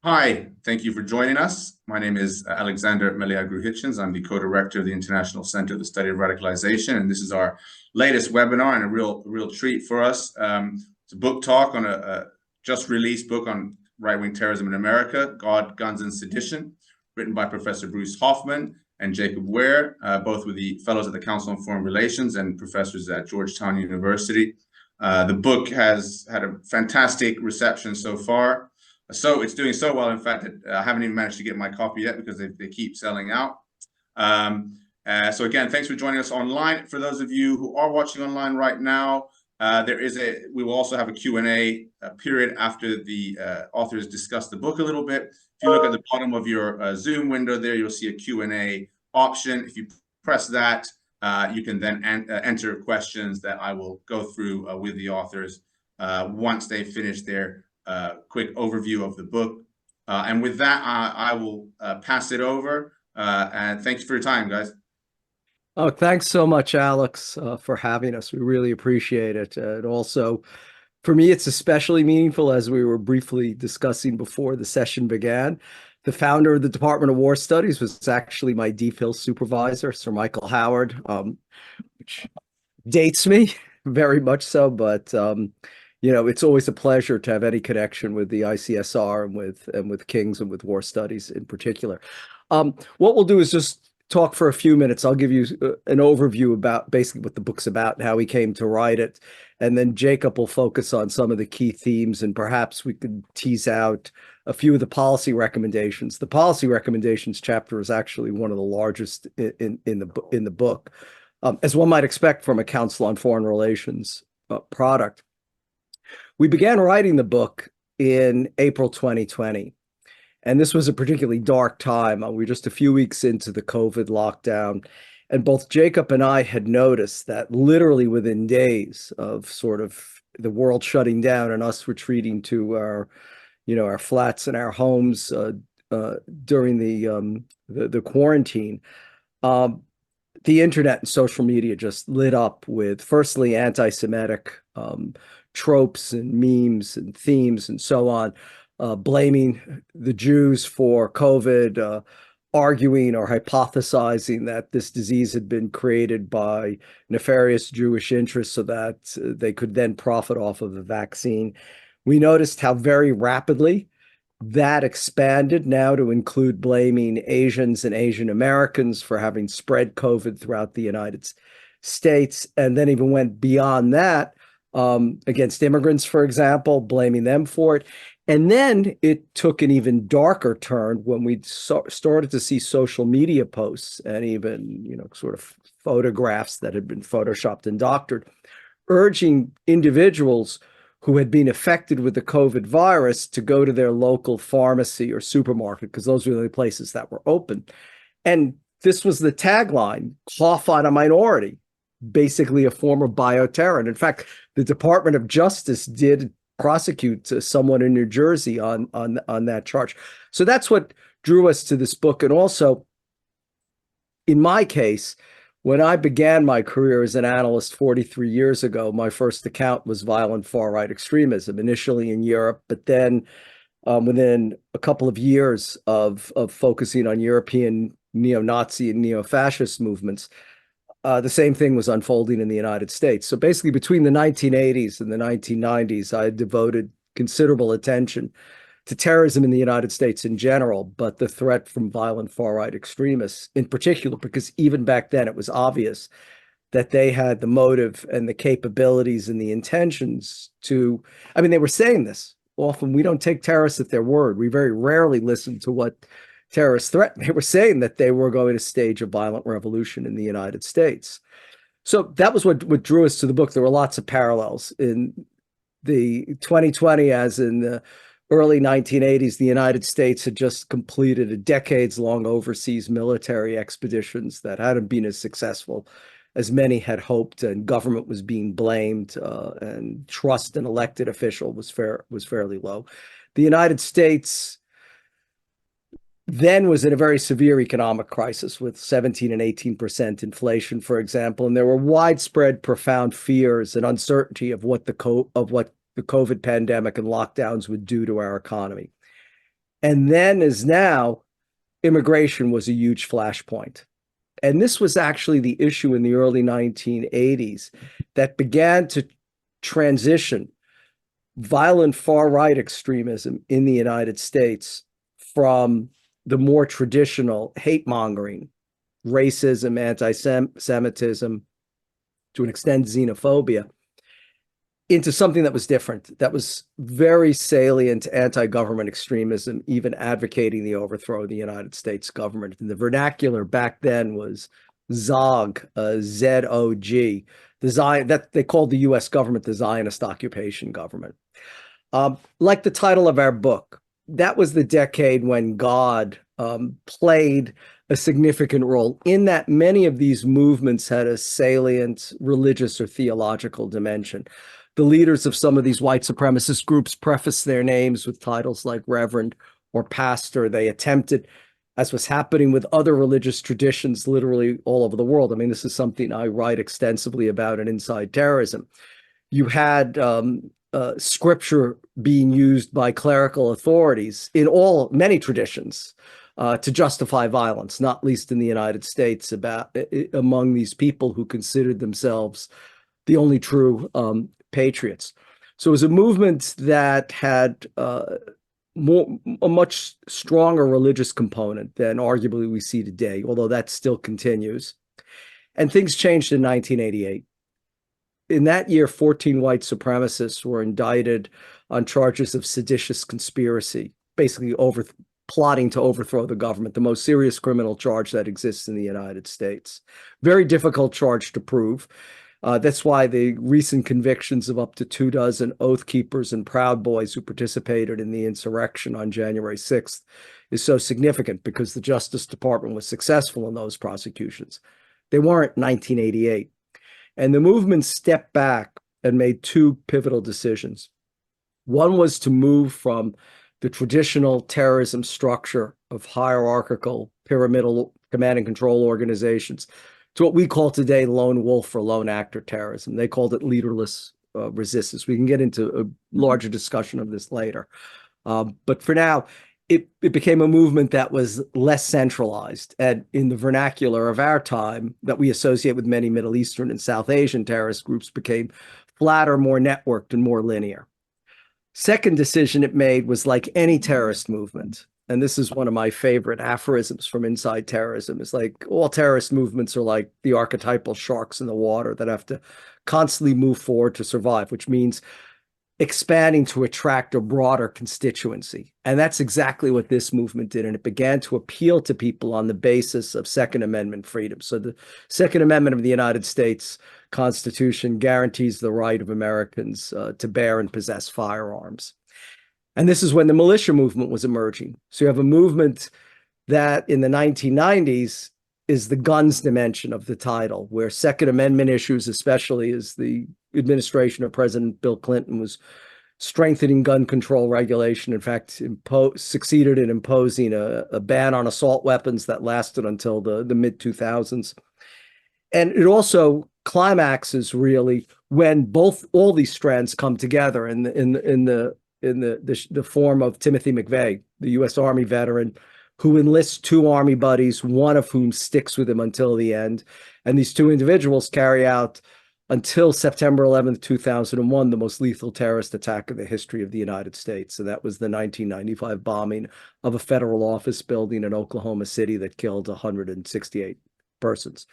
Hi, thank you for joining us. My name is Alexander Meleagrou-Hitchens. I'm the co-director of the International Center of the Study of Radicalization, and this is our latest webinar and a real treat for us. It's a book talk on a just released book on right-wing terrorism in America, God, Guns, and Sedition, written by Professor Bruce Hoffman and Jacob Ware, both with the fellows at the Council on Foreign Relations and professors at Georgetown University. The book has had a fantastic reception so far. So it's doing so well, in fact, that I haven't even managed to get my copy yet because they keep selling out. So again, thanks for joining us online. For those of you who are watching online right now, we will also have a Q&A period after the authors discuss the book a little bit. If you look at the bottom of your Zoom window there, you'll see a Q&A option. If you press that, you can then enter questions that I will go through with the authors once they finish their quick overview of the book. And with that, I will pass it over. And thank you for your time, guys. Oh, thanks so much, Alex, for having us. We really appreciate it. And also, for me, it's especially meaningful, as we were briefly discussing before the session began. The founder of the Department of War Studies was actually my DPhil supervisor, Sir Michael Howard, which dates me very much so, but it's always a pleasure to have any connection with the ICSR and with King's and with war studies in particular. What we'll do is just talk for a few minutes. I'll give you an overview about basically what the book's about and how he came to write it. And then Jacob will focus on some of the key themes, and perhaps we could tease out a few of the policy recommendations. The policy recommendations chapter is actually one of the largest in the book, as one might expect from a Council on Foreign Relations product. We began writing the book in April 2020. And this was a particularly dark time. We were just a few weeks into the COVID lockdown. And both Jacob and I had noticed that literally within days of sort of the world shutting down and us retreating to our flats and our homes during the quarantine, the internet and social media just lit up with, firstly, anti-Semitic tropes and memes and themes and so on. Blaming the Jews for COVID, arguing or hypothesizing that this disease had been created by nefarious Jewish interests so that they could then profit off of the vaccine. We noticed how very rapidly that expanded now to include blaming Asians and Asian Americans for having spread COVID throughout the United States, and then even went beyond that against immigrants, for example, blaming them for it. And then it took an even darker turn when we started to see social media posts and even, sort of photographs that had been photoshopped and doctored, urging individuals who had been affected with the COVID virus to go to their local pharmacy or supermarket, because those were the only places that were open. And this was the tagline: cough on a minority, basically a form of bioterror. And in fact, the Department of Justice did prosecute someone in New Jersey on that charge. So that's what drew us to this book. And also, in my case, when I began my career as an analyst 43 years ago, my first account was violent far-right extremism, initially in Europe, but then within a couple of years of focusing on European neo-Nazi and neo-fascist movements, the same thing was unfolding in the United States. So basically, between the 1980s and the 1990s, I had devoted considerable attention to terrorism in the United States in general, but the threat from violent far-right extremists in particular, because even back then it was obvious that they had the motive and the capabilities and the intentions to, they were saying this often: we don't take terrorists at their word. We very rarely listen to what terrorists threatened. They were saying that they were going to stage a violent revolution in the United States. So that was what drew us to the book. There were lots of parallels in the 2020, as in the early 1980s. The United States had just completed a decades-long overseas military expeditions that hadn't been as successful as many had hoped, and government was being blamed, and trust in elected official was fairly low. The United States then was in a very severe economic crisis with 17 and 18% inflation, for example, and there were widespread, profound fears and uncertainty of what the COVID pandemic and lockdowns would do to our economy. And then, as now, immigration was a huge flashpoint. And this was actually the issue in the early 1980s that began to transition violent far-right extremism in the United States from the more traditional hate-mongering, racism, anti-Semitism, to an extent xenophobia, into something that was different, that was very salient anti-government extremism, even advocating the overthrow of the United States government. And the vernacular back then was ZOG, Z-O-G, that they called the U.S. government the Zionist occupation government. Like the title of our book, that was the decade when God played a significant role, in that many of these movements had a salient religious or theological dimension. The leaders of some of these white supremacist groups prefaced their names with titles like Reverend or Pastor. They attempted, as was happening with other religious traditions literally all over the world. I mean, this is something I write extensively about in Inside Terrorism. You had scripture being used by clerical authorities in many traditions to justify violence, not least in the United States, among these people who considered themselves the only true patriots. So it was a movement that had a much stronger religious component than arguably we see today, although that still continues. And things changed in 1988. In that year, 14 white supremacists were indicted on charges of seditious conspiracy, basically plotting to overthrow the government, the most serious criminal charge that exists in the United States. Very difficult charge to prove. That's why the recent convictions of up to 24 Oath Keepers and Proud Boys who participated in the insurrection on January 6th is so significant, because the Justice Department was successful in those prosecutions. They weren't in 1988. And the movement stepped back and made two pivotal decisions. One was to move from the traditional terrorism structure of hierarchical, pyramidal command and control organizations to what we call today lone wolf or lone actor terrorism. They called it leaderless resistance. We can get into a larger discussion of this later. But for now, it became a movement that was less centralized, and in the vernacular of our time that we associate with many Middle Eastern and South Asian terrorist groups, became flatter, more networked, and more linear. Second decision it made was, like any terrorist movement, and this is one of my favorite aphorisms from Inside Terrorism, is like all terrorist movements are like the archetypal sharks in the water that have to constantly move forward to survive, which means expanding to attract a broader constituency. And that's exactly what this movement did. And it began to appeal to people on the basis of Second Amendment freedom. So the Second Amendment of the United States Constitution guarantees the right of Americans to bear and possess firearms. And this is when the militia movement was emerging. So you have a movement that in the 1990s is the guns dimension of the title, where Second Amendment issues, especially as the administration of President Bill Clinton was strengthening gun control regulation, in fact, succeeded in imposing a ban on assault weapons that lasted until the mid-2000s. And it also climaxes really when all these strands come together in the form of Timothy McVeigh, the U.S. Army veteran, who enlists two Army buddies, one of whom sticks with him until the end. And these two individuals carry out, until September 11th, 2001, the most lethal terrorist attack in the history of the United States. So that was the 1995 bombing of a federal office building in Oklahoma City that killed 168 persons.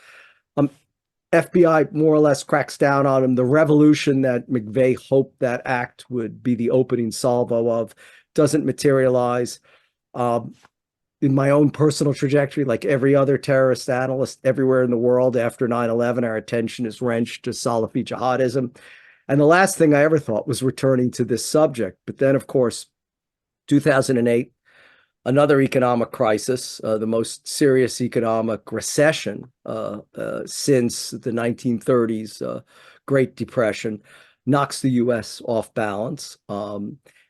FBI more or less cracks down on him. The revolution that McVeigh hoped that act would be the opening salvo of doesn't materialize. In my own personal trajectory, like every other terrorist analyst everywhere in the world after 9/11, our attention is wrenched to Salafi jihadism. And the last thing I ever thought was returning to this subject. But then, of course, 2008, another economic crisis, the most serious economic recession since the 1930s, Great Depression, knocks the U.S. off balance.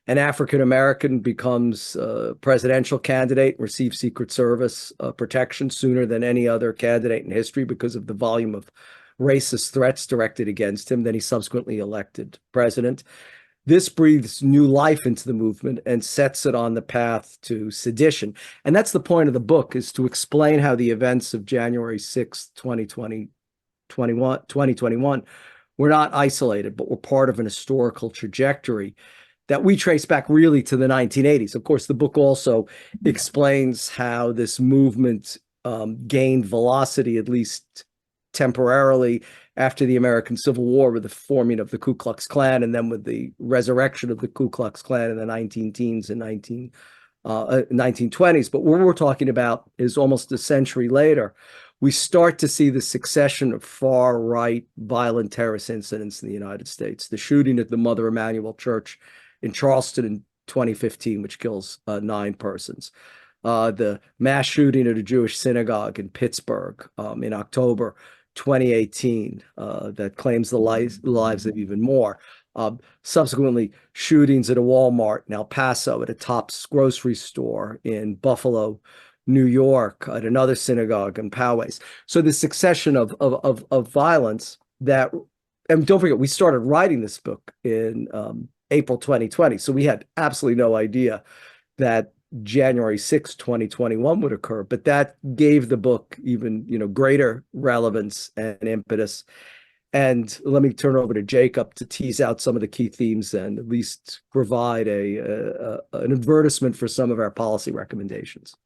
An African-American becomes a presidential candidate and receives Secret Service protection sooner than any other candidate in history because of the volume of racist threats directed against him. Then he's subsequently elected president. this breathes new life into the movement and sets it on the path to sedition. And that's the point of the book, is to explain how the events of January 6th, 2021 were not isolated, but were part of an historical trajectory that we trace back really to the 1980s. Of course, the book also explains how this movement gained velocity, at least temporarily, after the American Civil War, with the forming of the Ku Klux Klan, and then with the resurrection of the Ku Klux Klan in the 19-teens and 1920s. But what we're talking about is almost a century later, we start to see the succession of far-right violent terrorist incidents in the United States. The shooting at the Mother Emanuel Church in Charleston in 2015, which kills 9 persons. The mass shooting at a Jewish synagogue in Pittsburgh in October 2018 that claims the lives of even more. Subsequently, shootings at a Walmart in El Paso, at a Tops grocery store in Buffalo, New York, at another synagogue in Poway. So the succession of violence that, and don't forget, we started writing this book in April 2020. So we had absolutely no idea that January 6, 2021 would occur, but that gave the book even, greater relevance and impetus. And let me turn over to Jacob to tease out some of the key themes and at least provide an advertisement for some of our policy recommendations.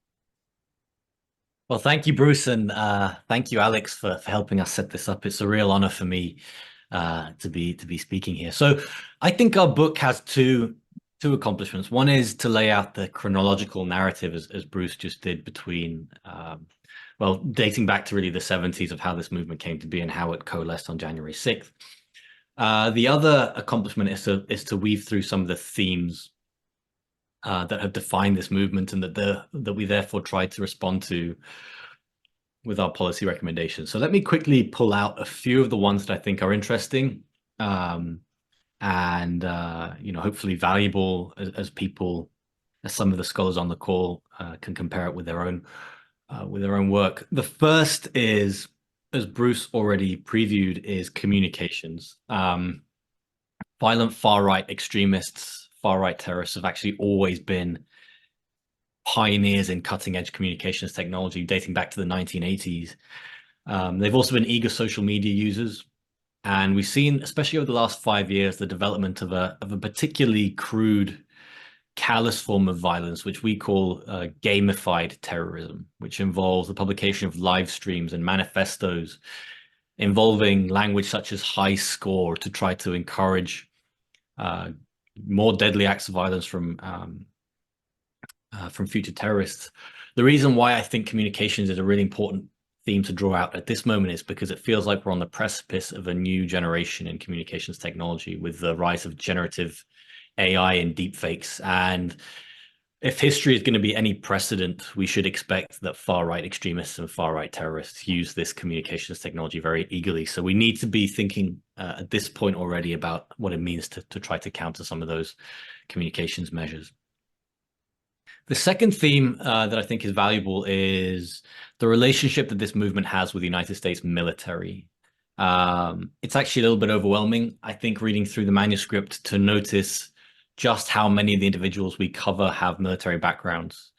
Well, thank you, Bruce, and thank you, Alex, for helping us set this up. It's a real honor for me to be speaking here. So I think our book has two accomplishments. One is to lay out the chronological narrative, as Bruce just did, between well, dating back to really the 70s, of how this movement came to be and how it coalesced on January 6th. The other accomplishment is to weave through some of the themes that have defined this movement, and that we therefore try to respond to with our policy recommendations. So let me quickly pull out a few of the ones that I think are interesting and hopefully valuable as some of the scholars on the call can compare it with their own work. The first is, as Bruce already previewed, is communications. Violent far-right extremists, far-right terrorists have actually always been pioneers in cutting-edge communications technology dating back to the 1980s. They've also been eager social media users, and we've seen, especially over the last 5 years, the development of a particularly crude, callous form of violence, which we call gamified terrorism, which involves the publication of live streams and manifestos involving language such as high score to try to encourage more deadly acts of violence from future terrorists. The reason why I think communications is a really important theme to draw out at this moment is because it feels like we're on the precipice of a new generation in communications technology with the rise of generative AI and deepfakes. And if history is going to be any precedent, we should expect that far-right extremists and far-right terrorists use this communications technology very eagerly. So we need to be thinking at this point already about what it means to try to counter some of those communications measures. The second theme that I think is valuable is the relationship that this movement has with the United States military. It's actually a little bit overwhelming, I think, reading through the manuscript, to notice just how many of the individuals we cover have military backgrounds.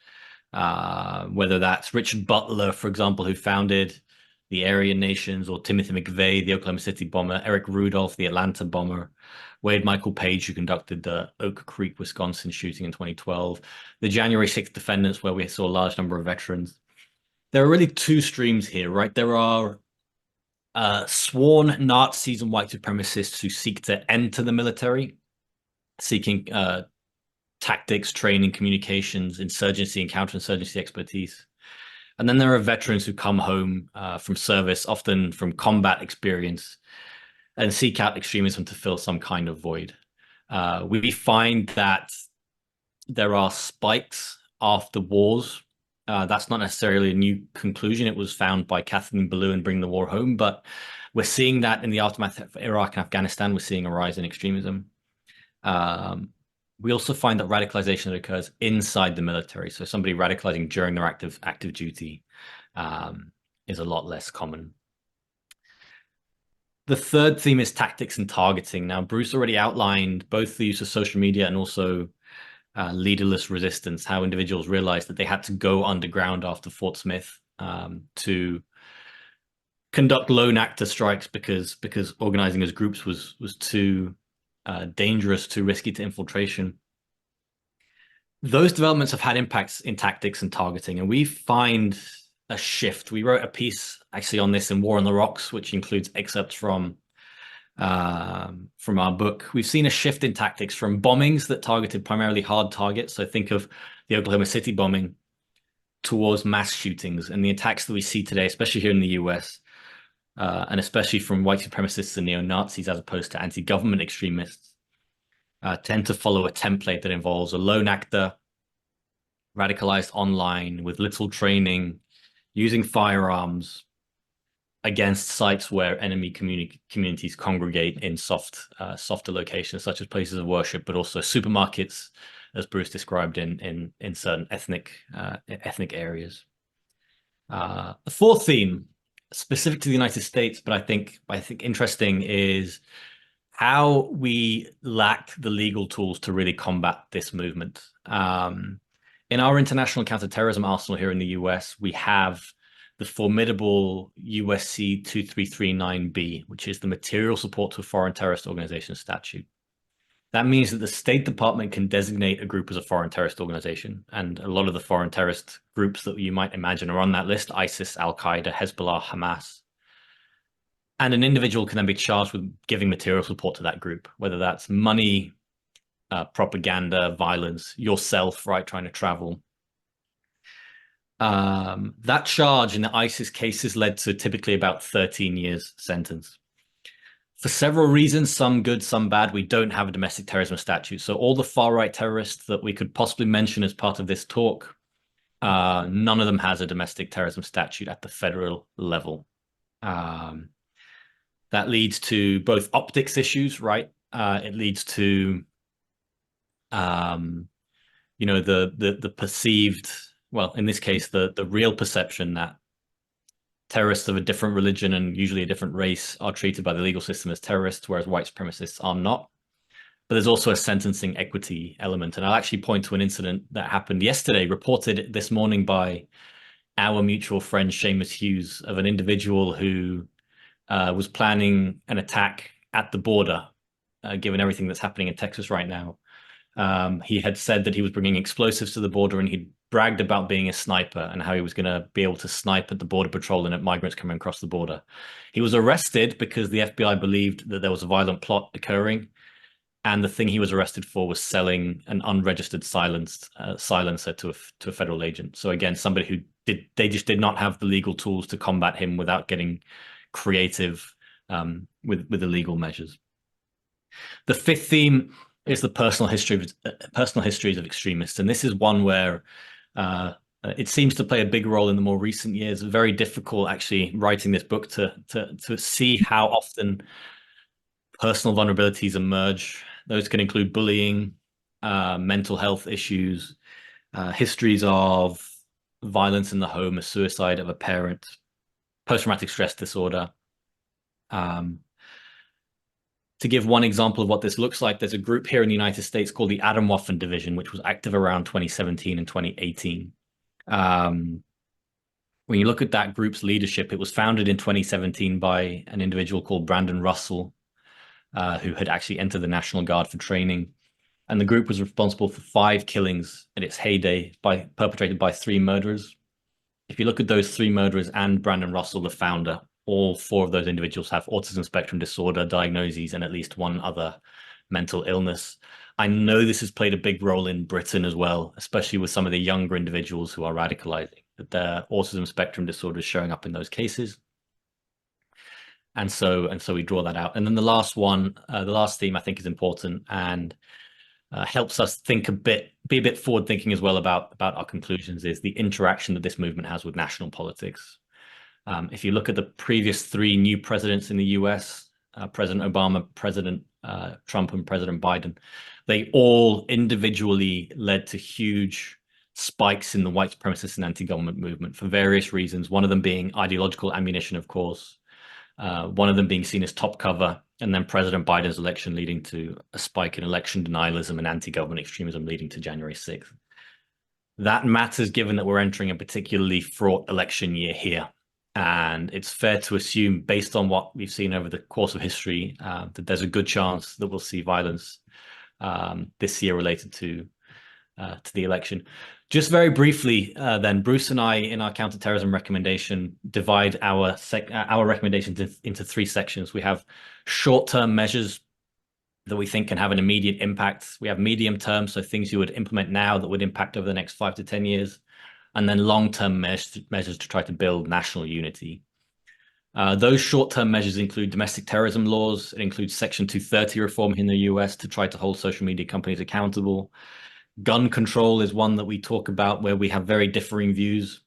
Whether that's Richard Butler, for example, who founded the Aryan Nations, or Timothy McVeigh, the Oklahoma City bomber, Eric Rudolph, the Atlanta bomber, Wade Michael Page, who conducted the Oak Creek, Wisconsin shooting in 2012, the January 6th defendants, where we saw a large number of veterans. There are really two streams here, right? There are sworn Nazis and white supremacists who seek to enter the military, seeking tactics, training, communications, insurgency and counterinsurgency expertise. And then there are veterans who come home from service, often from combat experience, and seek out extremism to fill some kind of void. We find that there are spikes after wars. That's not necessarily a new conclusion. It was found by Kathleen Ballou in Bring the War Home, but we're seeing that in the aftermath of Iraq and Afghanistan. We're seeing a rise in extremism. We also find that radicalization that occurs inside the military, so somebody radicalizing during their active duty, is a lot less common. The third theme is tactics and targeting. Now, Bruce already outlined both the use of social media and also leaderless resistance, how individuals realized that they had to go underground after Fort Smith to conduct lone actor strikes because organizing as groups was too dangerous, too risky to infiltration. Those developments have had impacts in tactics and targeting, and we find a shift. We wrote a piece actually on this in War on the Rocks, which includes excerpts from our book. We've seen a shift in tactics from bombings that targeted primarily hard targets. So think of the Oklahoma City bombing, towards mass shootings, and the attacks that we see today, especially here in the US, and especially from white supremacists and neo-Nazis as opposed to anti-government extremists, tend to follow a template that involves a lone actor, radicalized online with little training, using firearms against sites where enemy communities congregate in softer locations, such as places of worship, but also supermarkets, as Bruce described in certain ethnic areas. The fourth theme, specific to the United States, but I think interesting, is how we lack the legal tools to really combat this movement. In our international counterterrorism arsenal here in the US, we have the formidable USC 2339B, which is the Material Support to a Foreign Terrorist Organization statute. That means that the State Department can designate a group as a foreign terrorist organization. And a lot of the foreign terrorist groups that you might imagine are on that list: ISIS, Al-Qaeda, Hezbollah, Hamas. And an individual can then be charged with giving material support to that group, whether that's money, propaganda, violence, yourself, right, trying to travel. That charge in the ISIS cases led to typically about 13 years sentence. For several reasons, some good, some bad, we don't have a domestic terrorism statute. So all the far-right terrorists that we could possibly mention as part of this talk, none of them has a domestic terrorism statute at the federal level. That leads to both optics issues, right? It leads to, the perceived, well, in this case, the real perception that terrorists of a different religion and usually a different race are treated by the legal system as terrorists, whereas white supremacists are not. But there's also a sentencing equity element. And I'll actually point to an incident that happened yesterday, reported this morning by our mutual friend, Seamus Hughes, of an individual who was planning an attack at the border, given everything that's happening in Texas right now. He had said that he was bringing explosives to the border, and he bragged about being a sniper and how he was going to be able to snipe at the border patrol and at migrants coming across the border. He was arrested because the FBI believed that there was a violent plot occurring, and the thing he was arrested for was selling an unregistered silencer to a federal agent. So again, somebody who they just did not have the legal tools to combat him without getting creative with the legal measures. The fifth theme is the personal histories of extremists, and this is one where it seems to play a big role in the more recent years. Very difficult, actually, writing this book to see how often personal vulnerabilities emerge. Those can include bullying, mental health issues, histories of violence in the home, a suicide of a parent, post-traumatic stress disorder. To give one example of what this looks like, there's a group here in the United States called the Atomwaffen Division, which was active around 2017 and 2018. When you look at that group's leadership, it was founded in 2017 by an individual called Brandon Russell, who had actually entered the National Guard for training. And the group was responsible for 5 killings at its heyday, perpetrated by 3 murderers. If you look at those 3 murderers and Brandon Russell, the founder, all 4 of those individuals have autism spectrum disorder diagnoses and at least one other mental illness. I know this has played a big role in Britain as well, especially with some of the younger individuals who are radicalizing, that their autism spectrum disorder is showing up in those cases. And so we draw that out. And then the last one, the last theme I think is important and helps us think be a bit forward thinking as well about our conclusions, is the interaction that this movement has with national politics. If you look at the previous 3 new presidents in the US, President Obama, President Trump, and President Biden, they all individually led to huge spikes in the white supremacist and anti-government movement for various reasons, one of them being ideological ammunition, of course, one of them being seen as top cover, and then President Biden's election leading to a spike in election denialism and anti-government extremism leading to January 6th. That matters given that we're entering a particularly fraught election year here. And it's fair to assume, based on what we've seen over the course of history, that there's a good chance that we'll see violence this year related to the election. Just very briefly, then, Bruce and I, in our counterterrorism recommendation, divide our recommendations into three sections. We have short-term measures that we think can have an immediate impact. We have medium term, so things you would implement now that would impact over the next 5 to 10 years. And then long-term measures to try to build national unity. Those short-term measures include domestic terrorism laws. It includes Section 230 reform in the US to try to hold social media companies accountable. Gun control is one that we talk about where we have very differing views.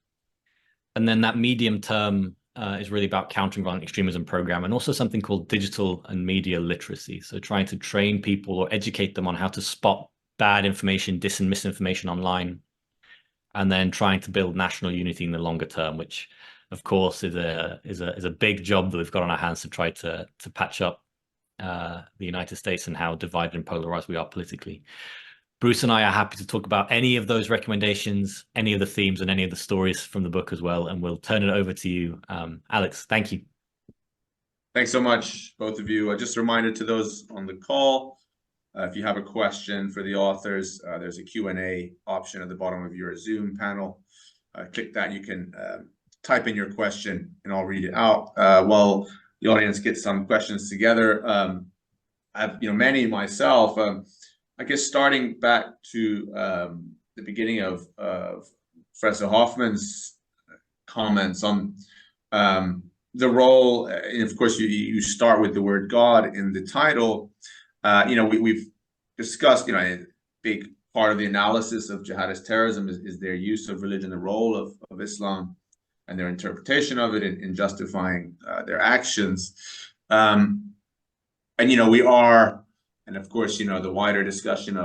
And then that medium term is really about countering violent extremism program, and also something called digital and media literacy. So trying to train people or educate them on how to spot bad information, dis and misinformation online, and then trying to build national unity in the longer term, which of course is a big job that we've got on our hands to try to patch up the United States and how divided and polarized we are politically. Bruce and I are happy to talk about any of those recommendations, any of the themes, and any of the stories from the book as well. And we'll turn it over to you, Alex. Thank you. Thanks so much, both of you. Just a reminder to those on the call, if you have a question for the authors, there's a Q&A option at the bottom of your Zoom panel. Click that. You can type in your question, and I'll read it out while the audience gets some questions together. I've many myself. I guess starting back to the beginning of Professor Hoffman's comments on the role, and of course you start with the word God in the title. We've discussed, a big part of the analysis of jihadist terrorism is their use of religion, the role of Islam, and their interpretation of it in justifying their actions. We are. And of course, the wider discussion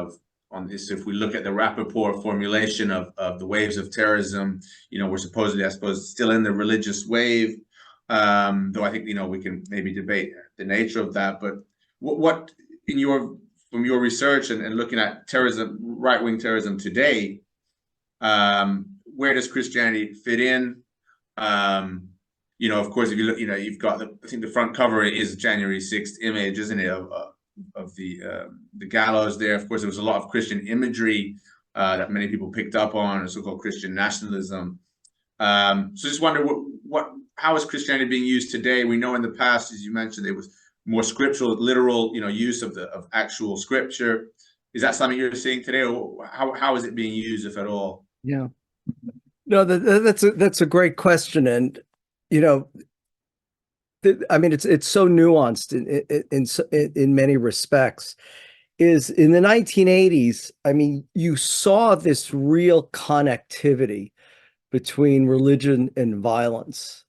on this, if we look at the Rappaport formulation of the waves of terrorism, we're supposedly, I suppose, still in the religious wave, though I think, we can maybe debate the nature of that. But what from your research and looking at terrorism, right-wing terrorism today, where does Christianity fit in? Of course, if you look, you've got I think the front cover is January 6th image, isn't it, of the gallows there. Of course, there was a lot of Christian imagery that many people picked up on, so-called Christian nationalism. So just wonder how is Christianity being used today? We know in the past, as you mentioned, it was more scriptural, literal, use of actual scripture. Is that something you're seeing today, or how is it being used, if at all? Yeah, no, that's a great question, and I mean, it's so nuanced in many respects. Is in the 1980s, I mean, you saw this real connectivity between religion and violence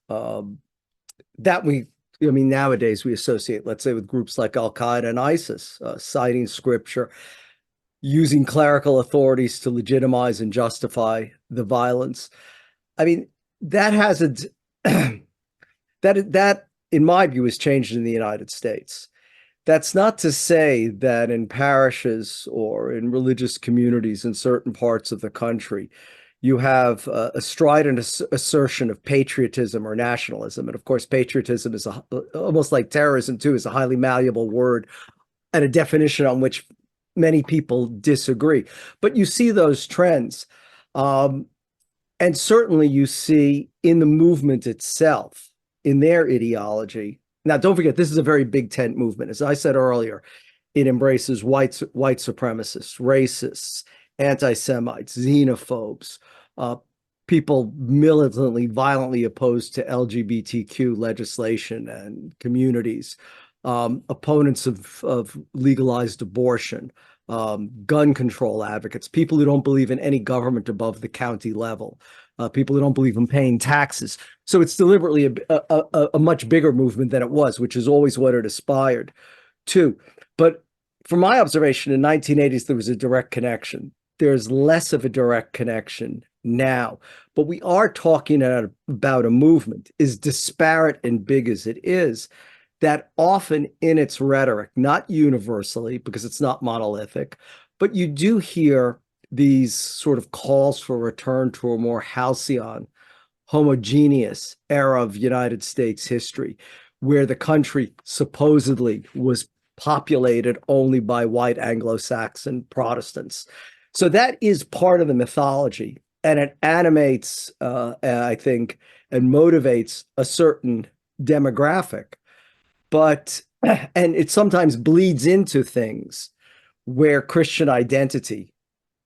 nowadays we associate, let's say, with groups like Al-Qaeda and ISIS, citing scripture, using clerical authorities to legitimize and justify the violence. I mean, that hasn't that in my view has changed in the United States. That's not to say that in parishes or in religious communities in certain parts of the country, you have a strident assertion of patriotism or nationalism. And of course, patriotism is almost like terrorism too, is a highly malleable word and a definition on which many people disagree. But you see those trends. And certainly you see in the movement itself, in their ideology. Now, don't forget, this is a very big tent movement. As I said earlier, it embraces white supremacists, racists, anti-Semites, xenophobes, people militantly, violently opposed to LGBTQ legislation and communities, opponents of legalized abortion, gun control advocates, people who don't believe in any government above the county level, people who don't believe in paying taxes. So it's deliberately a much bigger movement than it was, which is always what it aspired to. But from my observation, in the 1980s, there was a direct connection. There's less of a direct connection now. But we are talking about a movement, as disparate and big as it is, that often in its rhetoric, not universally, because it's not monolithic, but you do hear these sort of calls for return to a more halcyon, homogeneous era of United States history, where the country supposedly was populated only by white Anglo-Saxon Protestants. So that is part of the mythology, and it animates, I think, and motivates a certain demographic. But, and it sometimes bleeds into things where Christian identity,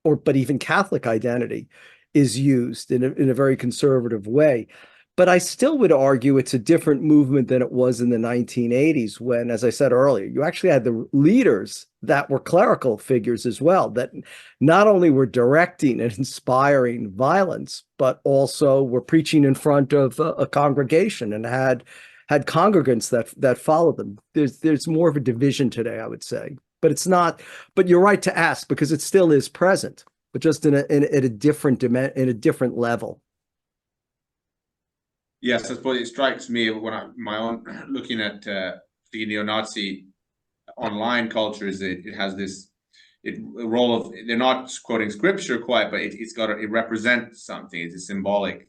but even Catholic identity, is used in a very conservative way. But I still would argue it's a different movement than it was in the 1980s, when, as I said earlier, you actually had the leaders that were clerical figures as well, that not only were directing and inspiring violence, but also were preaching in front of a congregation and had congregants that followed them. There's more of a division today, I would say, but it's not. But you're right to ask, because it still is present, but just at a different level. Yes, I suppose it strikes me when looking at the neo-Nazi online culture, is it has this role of, they're not quoting scripture quite, but it represents something. It's a symbolic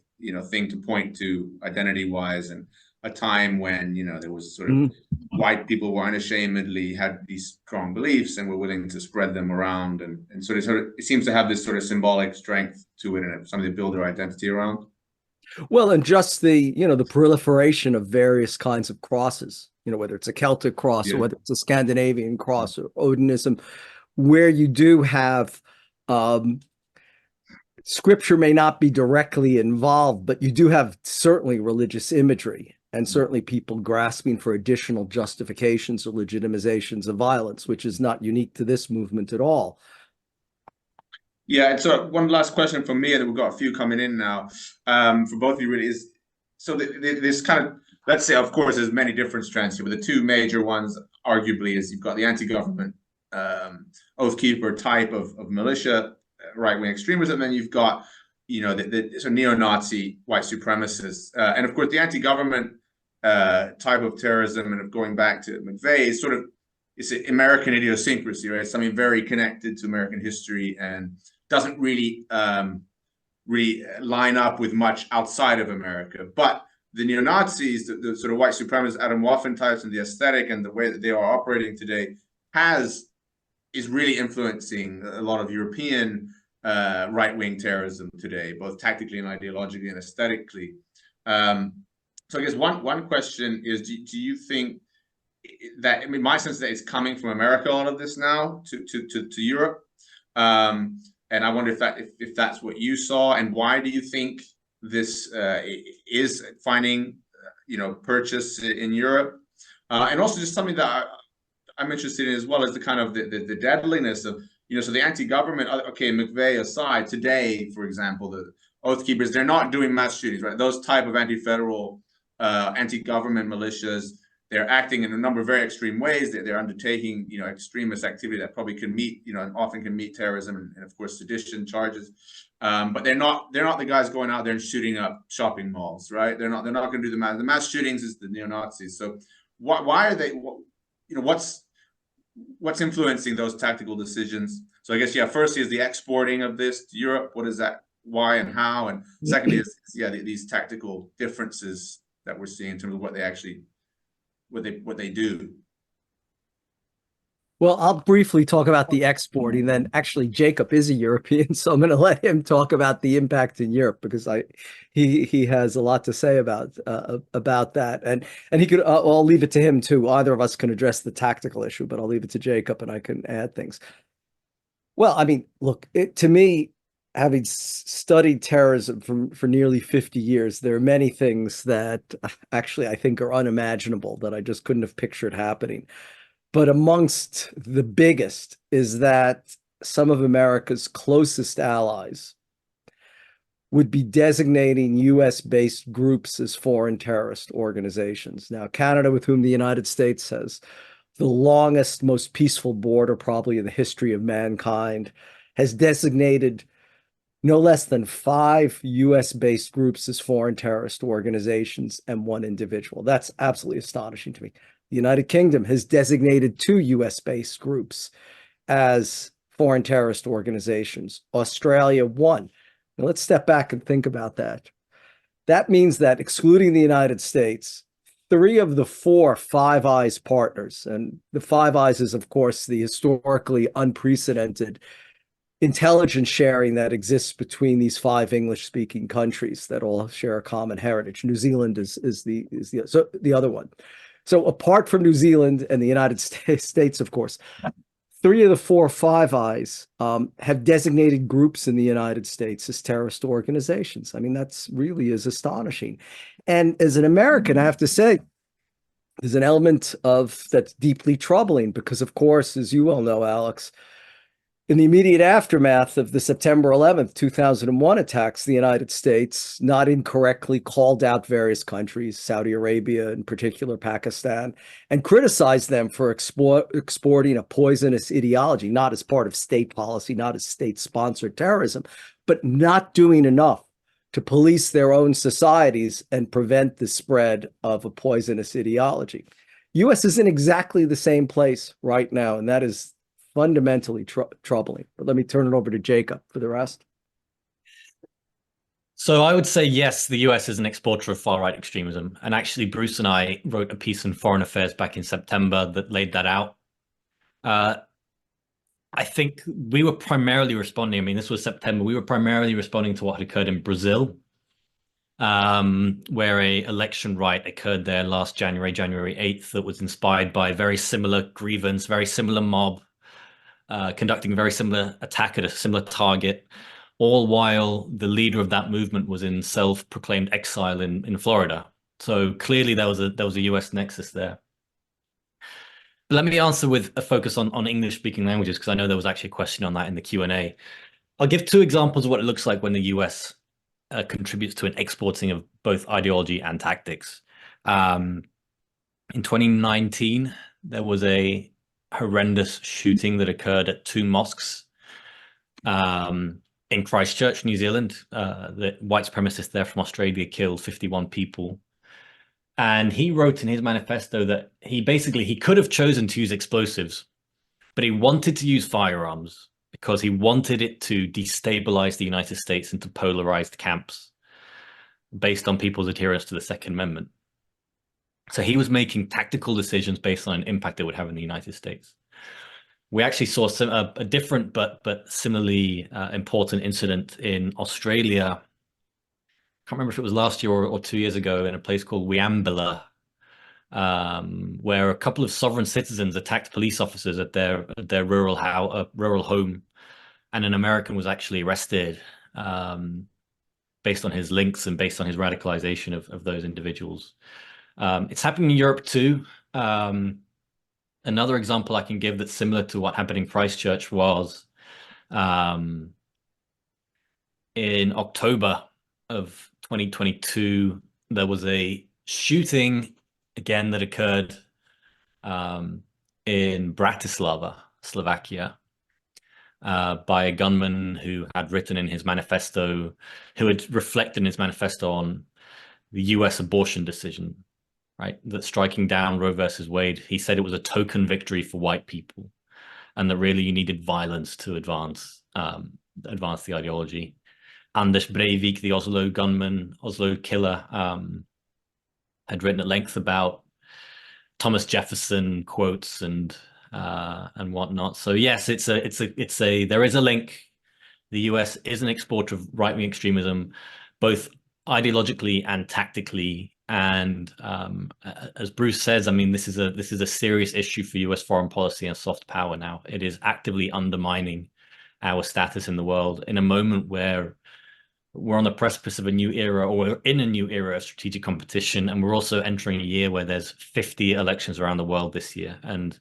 thing to point to identity-wise, and a time when there was sort of white people were unashamedly had these strong beliefs and were willing to spread them around, and sort of it seems to have this sort of symbolic strength to it, and something to build their identity around. Well, and just the the proliferation of various kinds of crosses, whether it's a Celtic cross or whether it's a Scandinavian cross or Odinism, where you do have scripture may not be directly involved, but you do have certainly religious imagery, and certainly people grasping for additional justifications or legitimizations of violence, which is not unique to this movement at all. Yeah, and so one last question from me, and we've got a few coming in now, for both of you, really, is so this kind of, let's say, of course, there's many different strands here, but the two major ones, arguably, is you've got the anti-government oath keeper type of militia, right-wing extremism, and then you've got the sort of neo-Nazi white supremacists, and of course the anti-government type of terrorism, and of going back to McVeigh, is sort of, it's an American idiosyncrasy, right? It's something very connected to American history and doesn't really line up with much outside of America. But the neo-Nazis, the sort of white supremacist Adam Waffen types, and the aesthetic and the way that they are operating today is really influencing a lot of European right-wing terrorism today, both tactically and ideologically and aesthetically. So I guess one question is, do you think that, I mean, my sense is that it's coming from America, all of this now to Europe, and I wonder if that's what you saw, and why do you think this is finding purchase in Europe, and also just something that I'm interested in as well, is the kind of the deadliness of so the anti-government. Okay, McVeigh aside, today, for example, the Oath Keepers, they're not doing mass shootings, right? Those type of anti-federal, anti-government militias, they're acting in a number of very extreme ways. They're undertaking, extremist activity that probably can meet, and often can meet terrorism and of course sedition charges. But they're not the guys going out there and shooting up shopping malls, right? They're not going to do the mass shootings. Is the neo-Nazis. So why are they? What's influencing those tactical decisions? So I guess, firstly is the exporting of this to Europe. What is that? Why and how? And secondly is these tactical differences that we're seeing in terms of what they actually. What they do. Well, I'll briefly talk about the exporting. Then actually Jacob is a European, so I'm going to let him talk about the impact in Europe, because he has a lot to say about that, and he could. I'll leave it to him too. Either of us can address the tactical issue, but I'll leave it to Jacob, and I can add things. Well, I mean, look, to me, having studied terrorism for nearly 50 years, there are many things that actually I think are unimaginable that I just couldn't have pictured happening. But amongst the biggest is that some of America's closest allies would be designating US-based groups as foreign terrorist organizations. Now, Canada, with whom the United States has the longest, most peaceful border probably in the history of mankind, has designated no less than 5 US-based groups as foreign terrorist organizations and 1 individual. That's absolutely astonishing to me. The United Kingdom has designated 2 US-based groups as foreign terrorist organizations. Australia, 1. Now let's step back and think about that. That means that, excluding the United States, 3 of the 4 Five Eyes partners, and the Five Eyes is, of course, the historically unprecedented intelligence sharing that exists between these 5 English-speaking countries that all share a common heritage. New Zealand is the other one. So apart from New Zealand and the United States, of course, 3 of the 4 Five Eyes have designated groups in the United States as terrorist organizations. I mean, that's really is astonishing. And as an American, I have to say, there's an element of that's deeply troubling because, of course, as you well know, Alex, in the immediate aftermath of the September 11th, 2001 attacks, the United States not incorrectly called out various countries, Saudi Arabia in particular, Pakistan, and criticized them for exporting a poisonous ideology, not as part of state policy, not as state-sponsored terrorism, but not doing enough to police their own societies and prevent the spread of a poisonous ideology. U.S. is in exactly the same place right now, and that is fundamentally troubling. But let me turn it over to Jacob for the rest. So I would say, yes, the US is an exporter of far-right extremism. And actually, Bruce and I wrote a piece in Foreign Affairs back in September that laid that out. I think we were primarily responding, I mean, this was September, we were primarily responding to what had occurred in Brazil, where a election riot occurred there last January 8th, that was inspired by very similar grievance, very similar mob, conducting a very similar attack at a similar target, all while the leader of that movement was in self-proclaimed exile in Florida. So clearly there was a US nexus there. But let me answer with a focus on English-speaking languages, because I know there was actually a question on that in the Q&A. I'll give 2 examples of what it looks like when the US contributes to an exporting of both ideology and tactics. In 2019, there was a horrendous shooting that occurred at 2 mosques in Christchurch, New Zealand. The white supremacists there from Australia killed 51 people. And he wrote in his manifesto that he could have chosen to use explosives, but he wanted to use firearms because he wanted it to destabilize the United States into polarized camps based on people's adherence to the Second Amendment. So he was making tactical decisions based on an impact it would have in the United States. We actually saw a different but similarly important incident in Australia. I can't remember if it was last year or 2 years ago, in a place called Wiambilla, where a couple of sovereign citizens attacked police officers at their rural home, and an American was actually arrested based on his links and based on his radicalization of those individuals. It's happening in Europe too. Another example I can give that's similar to what happened in Christchurch was in October of 2022, there was a shooting again that occurred in Bratislava, Slovakia, by a gunman who had written in his manifesto, who had reflected in his manifesto on the US abortion decision, right? That striking down Roe versus Wade, he said it was a token victory for white people, and that really you needed violence to advance the ideology. Anders Breivik, the Oslo gunman, Oslo killer, had written at length about Thomas Jefferson quotes and whatnot. So yes, there is a link. The US is an exporter of right-wing extremism, both ideologically and tactically. And as Bruce says, I mean, this is a serious issue for US foreign policy and soft power now. It is actively undermining our status in the world in a moment where we're on the precipice of a new era, or we're in a new era of strategic competition. And we're also entering a year where there's 50 elections around the world this year. And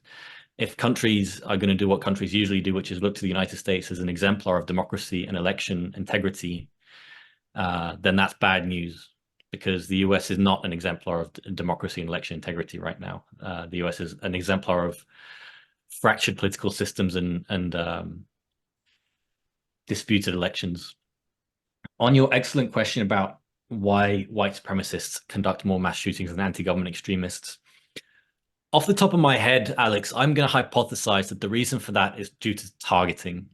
if countries are going to do what countries usually do, which is look to the United States as an exemplar of democracy and election integrity, then that's bad news, because the US is not an exemplar of democracy and election integrity right now. The US is an exemplar of fractured political systems and disputed elections. On your excellent question about why white supremacists conduct more mass shootings than anti-government extremists, off the top of my head, Alex, I'm going to hypothesize that the reason for that is due to targeting.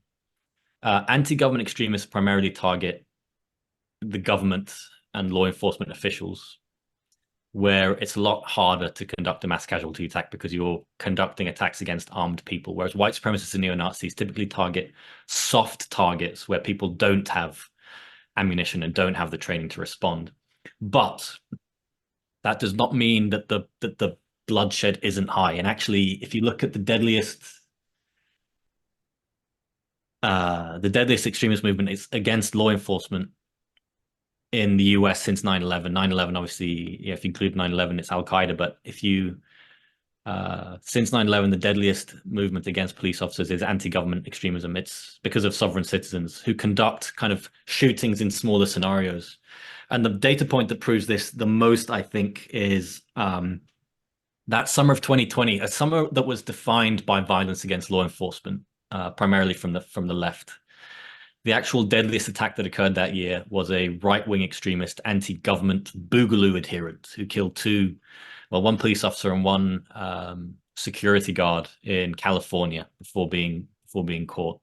Anti-government extremists primarily target the government and law enforcement officials, where it's a lot harder to conduct a mass casualty attack because you're conducting attacks against armed people, whereas white supremacists and neo-Nazis typically target soft targets where people don't have ammunition and don't have the training to respond. But that does not mean that the bloodshed isn't high. And actually, if you look at the deadliest extremist movement, it's against law enforcement in the US since 9/11. 9/11, obviously, yeah, if you include 9/11, it's Al-Qaeda. But if you, since 9/11, the deadliest movement against police officers is anti-government extremism. It's because of sovereign citizens who conduct kind of shootings in smaller scenarios. And the data point that proves this the most, I think, is that summer of 2020, a summer that was defined by violence against law enforcement, primarily from the left. The actual deadliest attack that occurred that year was a right-wing extremist anti-government Boogaloo adherent who killed one police officer and one security guard in California before being caught.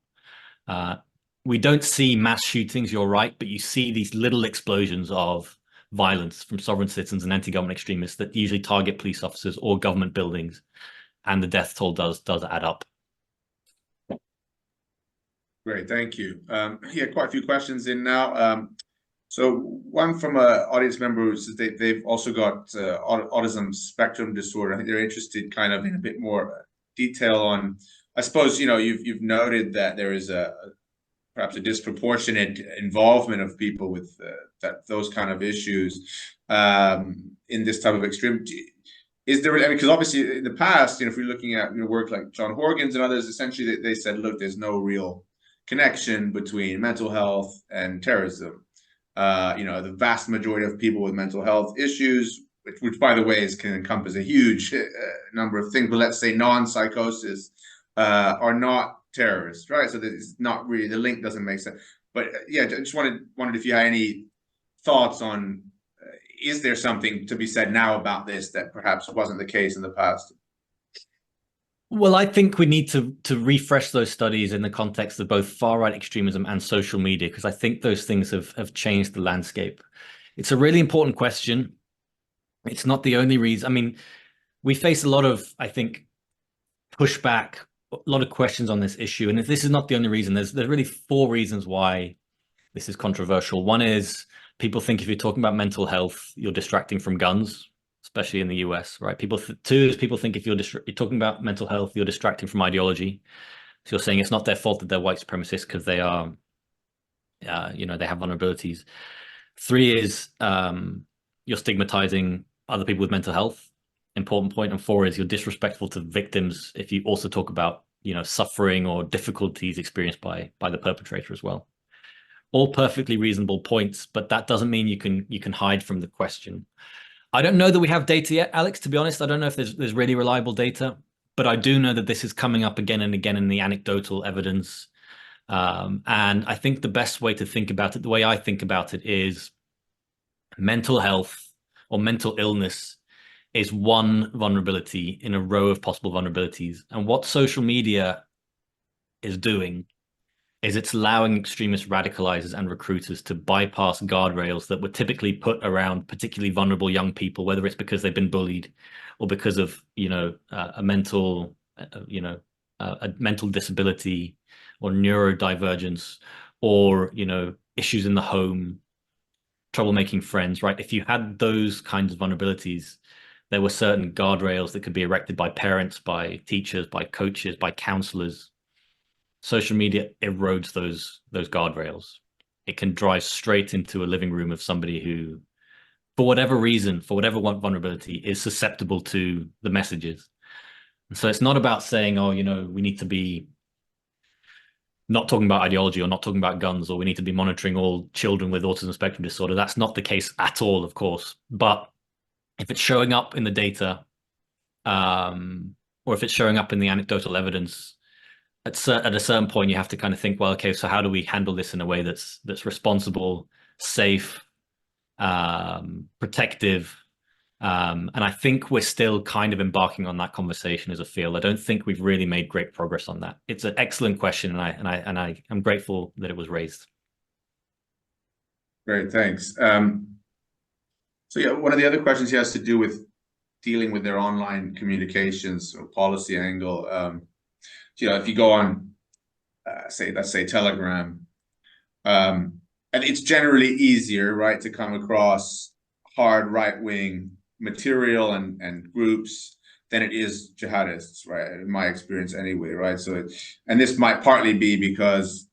We don't see mass shootings, you're right, but you see these little explosions of violence from sovereign citizens and anti-government extremists that usually target police officers or government buildings, and the death toll does add up. Great, thank you. Yeah, quite a few questions in now. So one from an audience member who says they've also got autism spectrum disorder. I think they're interested kind of in a bit more detail on, I suppose, you've noted that there is perhaps a disproportionate involvement of people with those kind of issues in this type of extreme. Is there, because obviously in the past, if we're looking at work like John Horgan's and others, essentially they said, look, there's no real connection between mental health and terrorism. The vast majority of people with mental health issues, which by the way can encompass a huge number of things, but let's say non-psychosis, are not terrorists, right? So it's not really, the link doesn't make sense. But yeah, I just wondered if you had any thoughts on, is there something to be said now about this that perhaps wasn't the case in the past? Well, I think we need to refresh those studies in the context of both far-right extremism and social media, because I think those things have changed the landscape. It's a really important question. It's not the only reason. I mean, we face a lot of, I think, pushback, a lot of questions on this issue. And if this is not the only reason, there's really 4 reasons why this is controversial. One is people think if you're talking about mental health, you're distracting from guns, especially in the US, right? Two is people think if you're talking about mental health, you're distracting from ideology. So you're saying it's not their fault that they're white supremacists because they are, they have vulnerabilities. 3 is you're stigmatizing other people with mental health, important point. And 4 is you're disrespectful to victims if you also talk about, suffering or difficulties experienced by the perpetrator as well. All perfectly reasonable points, but that doesn't mean you can hide from the question. I don't know that we have data yet, Alex, to be honest. I don't know if there's really reliable data, but I do know that this is coming up again and again in the anecdotal evidence. And I think the best way to think about it, the way I think about it, is mental health or mental illness is one vulnerability in a row of possible vulnerabilities. And what social media is doing is it's allowing extremist radicalizers and recruiters to bypass guardrails that were typically put around particularly vulnerable young people, whether it's because they've been bullied or because of, a mental disability or neurodivergence or, issues in the home, trouble making friends, right? If you had those kinds of vulnerabilities, there were certain guardrails that could be erected by parents, by teachers, by coaches, by counselors. Social media erodes those guardrails. It can drive straight into a living room of somebody who, for whatever reason, for whatever vulnerability, is susceptible to the messages. And so it's not about saying, oh, we need to be not talking about ideology or not talking about guns, or we need to be monitoring all children with autism spectrum disorder. That's not the case at all, of course. But if it's showing up in the data, or if it's showing up in the anecdotal evidence, at a certain point, you have to kind of think, well, okay, so how do we handle this in a way that's responsible, safe, protective. And I think we're still kind of embarking on that conversation as a field. I don't think we've really made great progress on that. It's an excellent question, and I'm grateful that it was raised. Great, thanks. So yeah, one of the other questions here has to do with dealing with their online communications or policy angle. If you go on, let's say Telegram, and it's generally easier, right, to come across hard right-wing material and groups than it is jihadists, right? In my experience, anyway, right? So, and this might partly be because,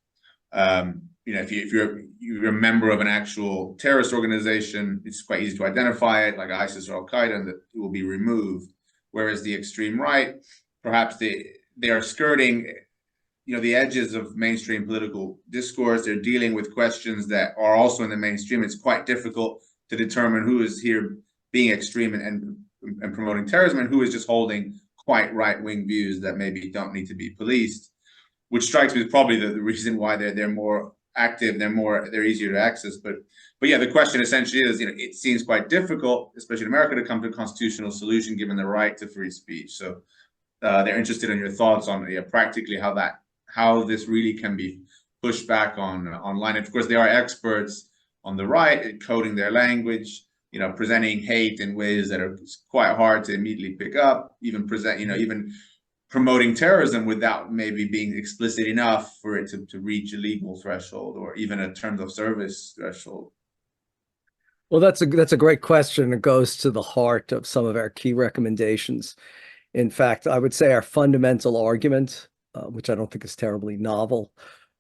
if you're a member of an actual terrorist organization, it's quite easy to identify it, like ISIS or Al Qaeda, and that it will be removed. Whereas the extreme right, perhaps they are skirting, the edges of mainstream political discourse. They're dealing with questions that are also in the mainstream. It's quite difficult to determine who is here being extreme and promoting terrorism and who is just holding quite right-wing views that maybe don't need to be policed, which strikes me as probably the reason why they're more active, they're easier to access. But yeah, the question essentially is, it seems quite difficult, especially in America, to come to a constitutional solution given the right to free speech. So they're interested in your thoughts on practically how this really can be pushed back online. And of course, there are experts on the right at coding their language, presenting hate in ways that are quite hard to immediately pick up, even promoting terrorism without maybe being explicit enough for it to reach a legal threshold or even a terms of service threshold. Well, that's a great question. It goes to the heart of some of our key recommendations. In fact, I would say our fundamental argument, which I don't think is terribly novel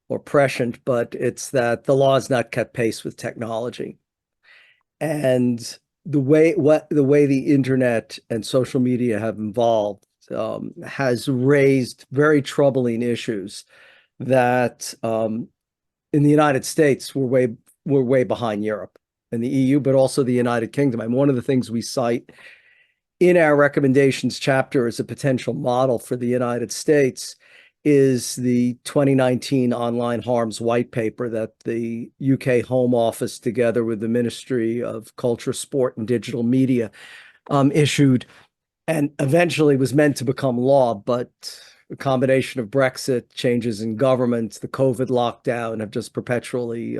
or prescient, but it's that the law has not kept pace with technology. And the way the internet and social media have evolved has raised very troubling issues that in the United States we're way behind Europe and the EU, but also the United Kingdom. And one of the things we cite in our recommendations chapter as a potential model for the United States is the 2019 online harms white paper that the UK Home Office, together with the Ministry of Culture, Sport and Digital Media, issued, and eventually was meant to become law. But a combination of Brexit, changes in government, the COVID lockdown have just perpetually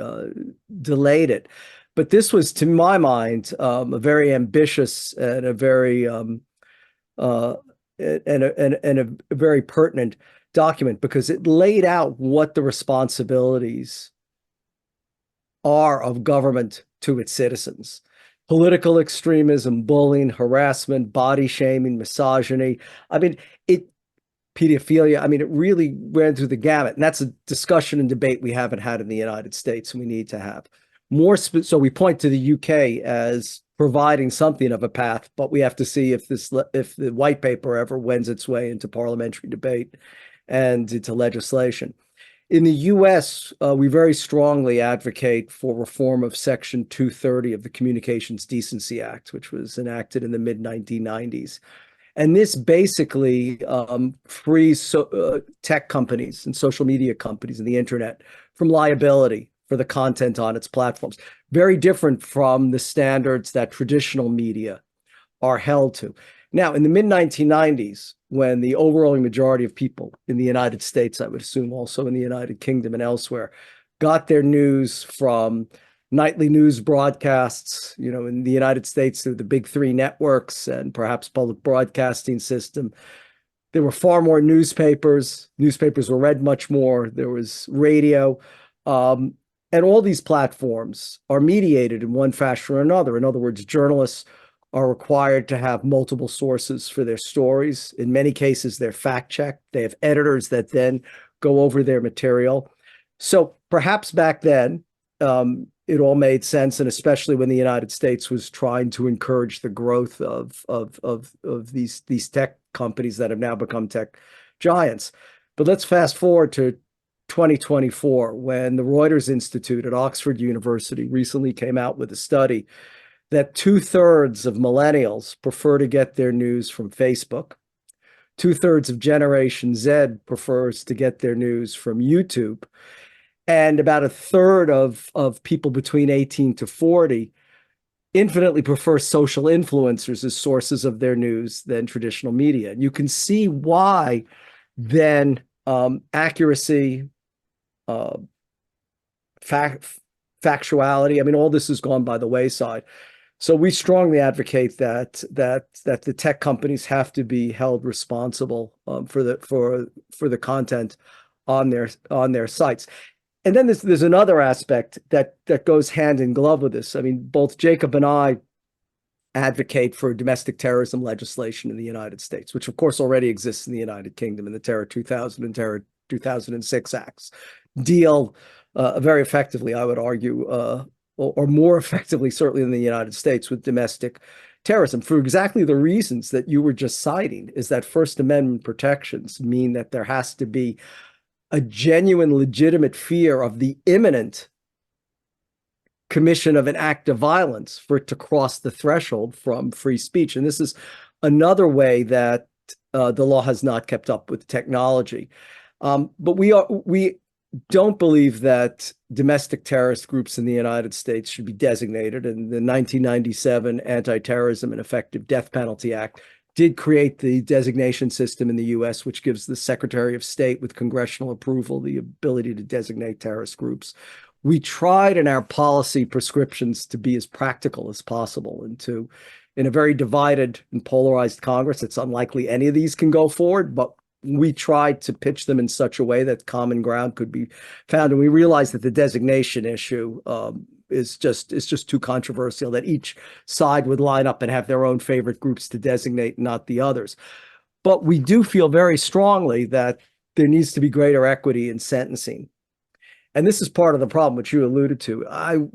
delayed it. But this was, to my mind, a very ambitious and a very a very pertinent document, because it laid out what the responsibilities are of government to its citizens. Political extremism, bullying, harassment, body shaming, misogyny. Pedophilia. It really ran through the gamut. And that's a discussion and debate we haven't had in the United States, and we need to have more. So we point to the UK as providing something of a path, but we have to see if the white paper ever wends its way into parliamentary debate and into legislation. In the US, we very strongly advocate for reform of Section 230 of the Communications Decency Act, which was enacted in the mid-1990s. And this basically frees tech companies and social media companies and the internet from liability for the content on its platforms. Very different from the standards that traditional media are held to. Now, in the mid-1990s, when the overwhelming majority of people in the United States, I would assume also in the United Kingdom and elsewhere, got their news from nightly news broadcasts, in the United States through the big three networks and perhaps public broadcasting system, there were far more newspapers. Newspapers were read much more. There was radio. And all these platforms are mediated in one fashion or another. In other words, journalists are required to have multiple sources for their stories. In many cases, they're fact-checked. They have editors that then go over their material. So perhaps back then, it all made sense, and especially when the United States was trying to encourage the growth of these tech companies that have now become tech giants. But let's fast forward to 2024, when the Reuters Institute at Oxford University recently came out with a study that 2/3 of millennials prefer to get their news from Facebook. 2/3 of Generation Z prefers to get their news from YouTube. And about a third of people between 18 to 40 infinitely prefer social influencers as sources of their news than traditional media. And you can see why then accuracy, factuality, I mean, all this has gone by the wayside. So we strongly advocate that the tech companies have to be held responsible for the content on their sites. And then there's another aspect that goes hand in glove with this. I mean, both Jacob and I advocate for domestic terrorism legislation in the United States, which of course already exists in the United Kingdom, and the Terror 2000 and Terror 2006 Acts deal very effectively, I would argue, or more effectively, certainly in the United States, with domestic terrorism for exactly the reasons that you were just citing, is that First Amendment protections mean that there has to be a genuine, legitimate fear of the imminent commission of an act of violence for it to cross the threshold from free speech. And this is another way that the law has not kept up with technology. But we don't believe that domestic terrorist groups in the United States should be designated. And the 1997 Anti-Terrorism and Effective Death Penalty Act did create the designation system in the U.S., which gives the Secretary of State, with congressional approval, the ability to designate terrorist groups. We tried in our policy prescriptions to be as practical as possible, and in a very divided and polarized Congress, it's unlikely any of these can go forward, but we tried to pitch them in such a way that common ground could be found. And we realized that the designation issue is just too controversial, that each side would line up and have their own favorite groups to designate, not the others. But we do feel very strongly that there needs to be greater equity in sentencing. And this is part of the problem, which you alluded to.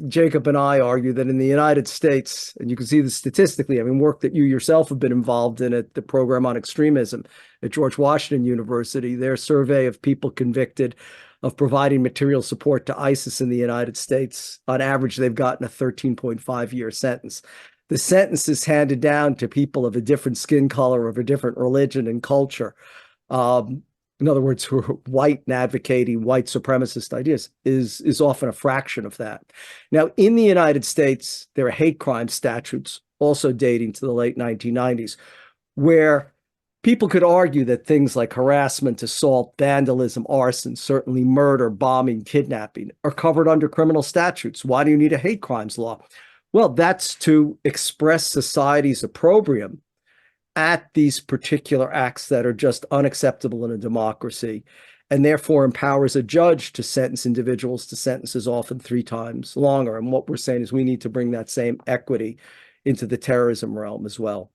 Jacob and I argue that in the United States, and you can see this statistically, I mean, work that you yourself have been involved in at the program on extremism at George Washington University, their survey of people convicted of providing material support to ISIS in the United States, on average, they've gotten a 13.5-year sentence. The sentence is handed down to people of a different skin color, of a different religion and culture. In other words, who are white and advocating white supremacist ideas, is often a fraction of that. Now, in the United States, there are hate crime statutes also dating to the late 1990s, where people could argue that things like harassment, assault, vandalism, arson, certainly murder, bombing, kidnapping, are covered under criminal statutes. Why do you need a hate crimes law? Well, that's to express society's opprobrium at these particular acts that are just unacceptable in a democracy, and therefore empowers a judge to sentence individuals to sentences often 3 times longer. And what we're saying is we need to bring that same equity into the terrorism realm as well.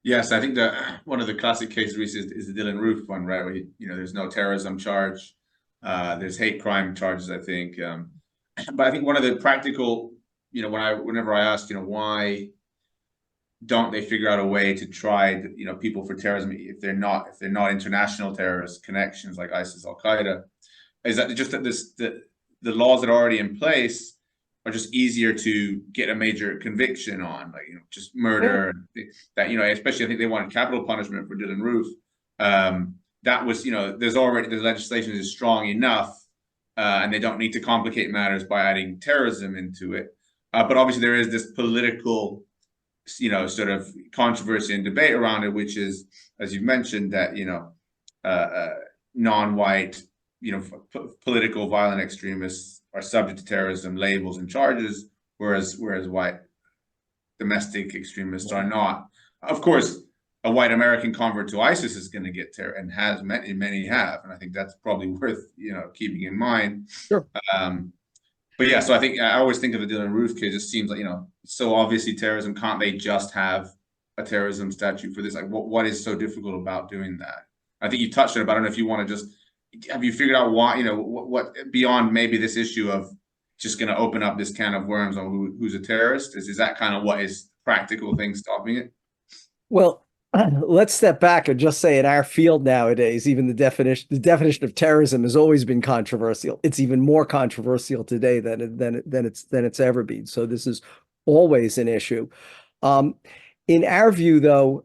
Yes, I think that one of the classic cases is the Dylan Roof one, right? Where there's no terrorism charge, there's hate crime charges, I think. But I think one of the practical, whenever I asked, why don't they figure out a way to try, people for terrorism if they're not international terrorist connections like ISIS, Al Qaeda, is that just that the laws that are already in place are just easier to get a major conviction on, like just murder. That especially I think they wanted capital punishment for Dylan Roof. That was there's already the legislation is strong enough, and they don't need to complicate matters by adding terrorism into it. But obviously there is this political sort of controversy and debate around it, which is, as you mentioned, that non-white political violent extremists are subject to terrorism labels and charges, whereas white domestic extremists are not. Of course, a white American convert to ISIS is going to get terror, and has many have, and I think that's probably worth keeping in mind. Sure. But yeah, so I think I always think of the Dylan Roof case. It seems like so obviously terrorism. Can't they just have a terrorism statute for this? Like, what is so difficult about doing that? I think you touched on it, but I don't know if you want to just have you figured out why what beyond maybe this issue of just going to open up this can of worms on who's a terrorist? Is that kind of what is practical thing stopping it? Well, let's step back and just say in our field nowadays, even the definition of terrorism has always been controversial. It's even more controversial today than it's ever been. So this is always an issue. In our view, though,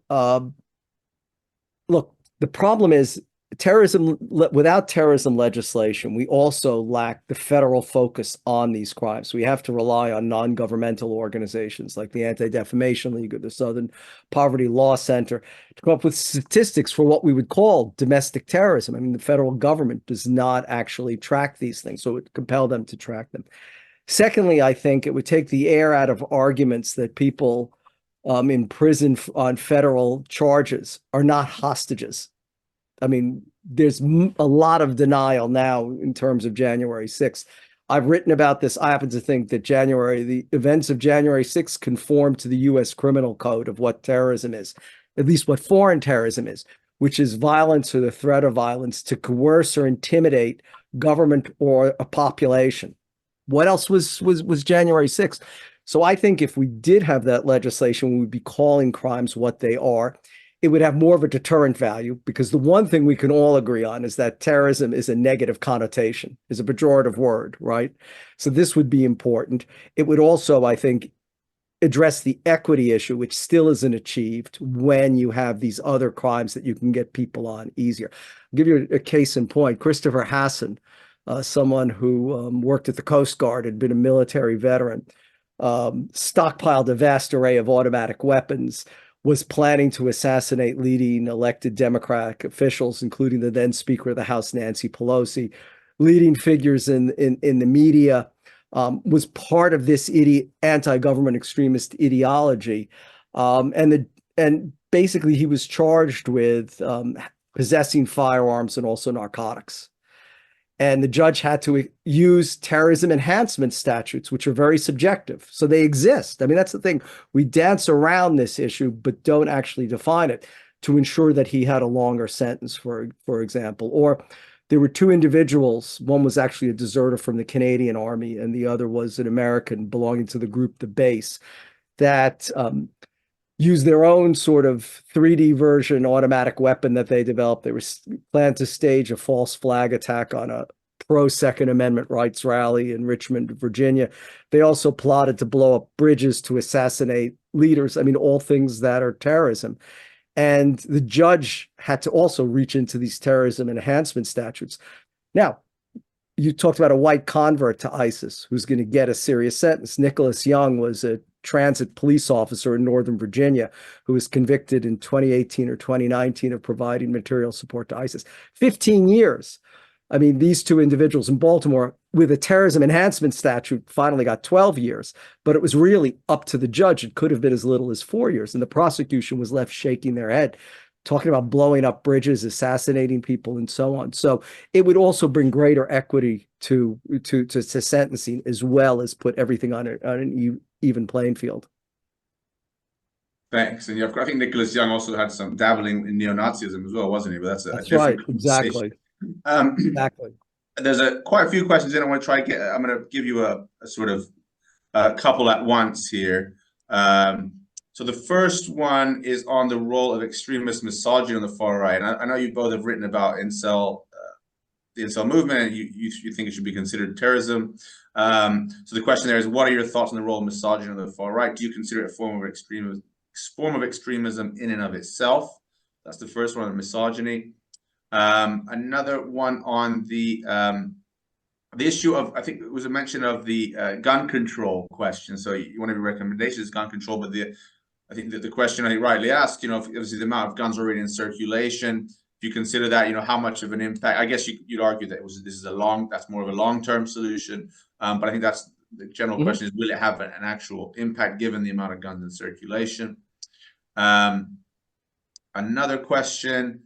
look, the problem is without terrorism legislation, we also lack the federal focus on these crimes. We have to rely on non-governmental organizations like the Anti-Defamation League or the Southern Poverty Law Center to come up with statistics for what we would call domestic terrorism. I mean, the federal government does not actually track these things, so it would compel them to track them. Secondly, I think it would take the air out of arguments that people in prison on federal charges are not hostages. I mean, there's a lot of denial now in terms of January 6th. I've written about this. I happen to think that the events of January 6th conform to the U.S. criminal code of what terrorism is, at least what foreign terrorism is, which is violence or the threat of violence to coerce or intimidate government or a population. What else was January 6th? So I think if we did have that legislation, we would be calling crimes what they are. It would have more of a deterrent value, because the one thing we can all agree on is that terrorism is a negative connotation, is a pejorative word, right? So this would be important. It would also, I think, address the equity issue, which still isn't achieved when you have these other crimes that you can get people on easier. I'll give you a case in point. Christopher Hassan, someone who worked at the Coast Guard, had been a military veteran, stockpiled a vast array of automatic weapons, was planning to assassinate leading elected Democratic officials, including the then Speaker of the House, Nancy Pelosi, leading figures in the media, was part of this anti-government extremist ideology. And basically he was charged with possessing firearms and also narcotics. And the judge had to use terrorism enhancement statutes, which are very subjective. So they exist. I mean, that's the thing. We dance around this issue, but don't actually define it, to ensure that he had a longer sentence, for example. Or there were two individuals. One was actually a deserter from the Canadian Army, and the other was an American belonging to the group The Base, that used their own sort of 3D version automatic weapon that they developed. They were planned to stage a false flag attack on a pro-Second Amendment rights rally in Richmond, Virginia. They also plotted to blow up bridges to assassinate leaders. I mean, all things that are terrorism. And the judge had to also reach into these terrorism enhancement statutes. Now, you talked about a white convert to ISIS who's going to get a serious sentence. Nicholas Young was a transit police officer in Northern Virginia who was convicted in 2018 or 2019 of providing material support to ISIS. 15 years. I mean, these two individuals in Baltimore with a terrorism enhancement statute finally got 12 years, but it was really up to the judge. It could have been as little as 4 years. And the prosecution was left shaking their head, talking about blowing up bridges, assassinating people, and so on. So it would also bring greater equity to sentencing, as well as put everything on an even playing field. Thanks. And I think Nicholas Young also had some dabbling in neo-Nazism as well, wasn't he? But that's right. Exactly. Exactly. There's quite a few questions in. I want to try to get. I'm going to give you a sort of a couple at once here. So the first one is on the role of extremist misogyny on the far right. And I know you both have written about incel, the incel movement, and you think it should be considered terrorism. So the question there is, what are your thoughts on the role of misogyny on the far right? Do you consider it a form of extremism in and of itself? That's the first one, on misogyny. Another one on the issue of, I think it was a mention of the gun control question. So one of your recommendations is gun control, but I think that the question I rightly asked, if obviously the amount of guns already in circulation, if you consider that, how much of an impact, I guess you'd argue that that's more of a long-term solution. But I think that's the general question is, will it have an actual impact given the amount of guns in circulation? Another question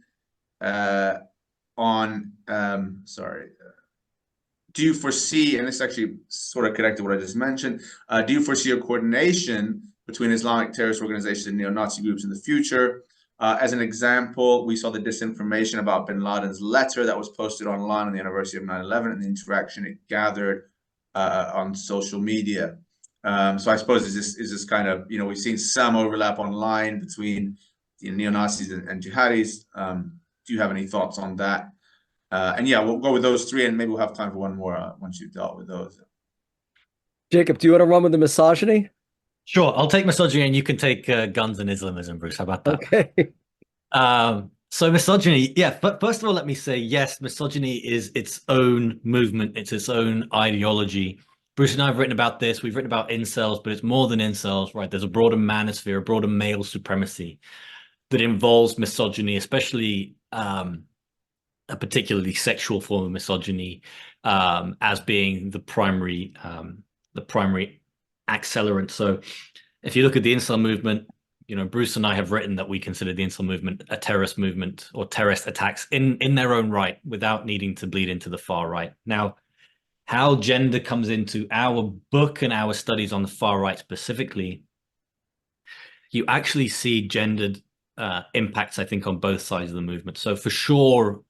on, do you foresee, and this is actually sort of connected to what I just mentioned, do you foresee a coordination between Islamic terrorist organizations and neo-Nazi groups in the future? As an example, we saw the disinformation about bin Laden's letter that was posted online on the anniversary of 9/11 and the interaction it gathered on social media. So I suppose is this kind of, we've seen some overlap online between neo-Nazis and jihadis. Do you have any thoughts on that? And yeah, we'll go with those three, and maybe we'll have time for one more once you've dealt with those. Jacob, do you want to run with the misogyny? Sure, I'll take misogyny, and you can take guns and Islamism, Bruce. How about that? Okay. So misogyny, yeah, but first of all, let me say, yes, misogyny is its own movement. It's its own ideology. Bruce and I have written about this. We've written about incels, but it's more than incels, right? There's a broader manosphere, a broader male supremacy that involves misogyny, especially a particularly sexual form of misogyny, as being the primary accelerant. So if you look at the incel movement, Bruce and I have written that we consider the incel movement a terrorist movement or terrorist attacks in their own right, without needing to bleed into the far right. Now, how gender comes into our book and our studies on the far right specifically, you actually see gendered impacts, I think, on both sides of the movement. So for sure,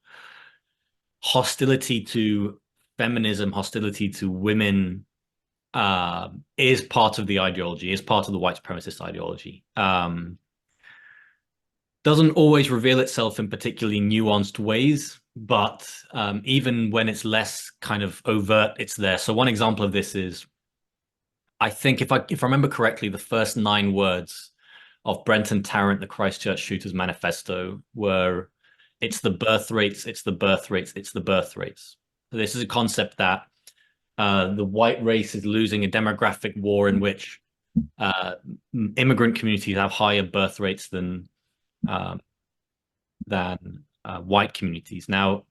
hostility to feminism, hostility to women, is part of the ideology, is part of the white supremacist ideology. Doesn't always reveal itself in particularly nuanced ways, but even when it's less kind of overt, it's there. So one example of this is, I think if I remember correctly, the first 9 words of Brenton Tarrant, the Christchurch shooters manifesto, were, it's the birth rates, it's the birth rates, it's the birth rates. So this is a concept that the white race is losing a demographic war in which immigrant communities have higher birth rates than white communities. Now,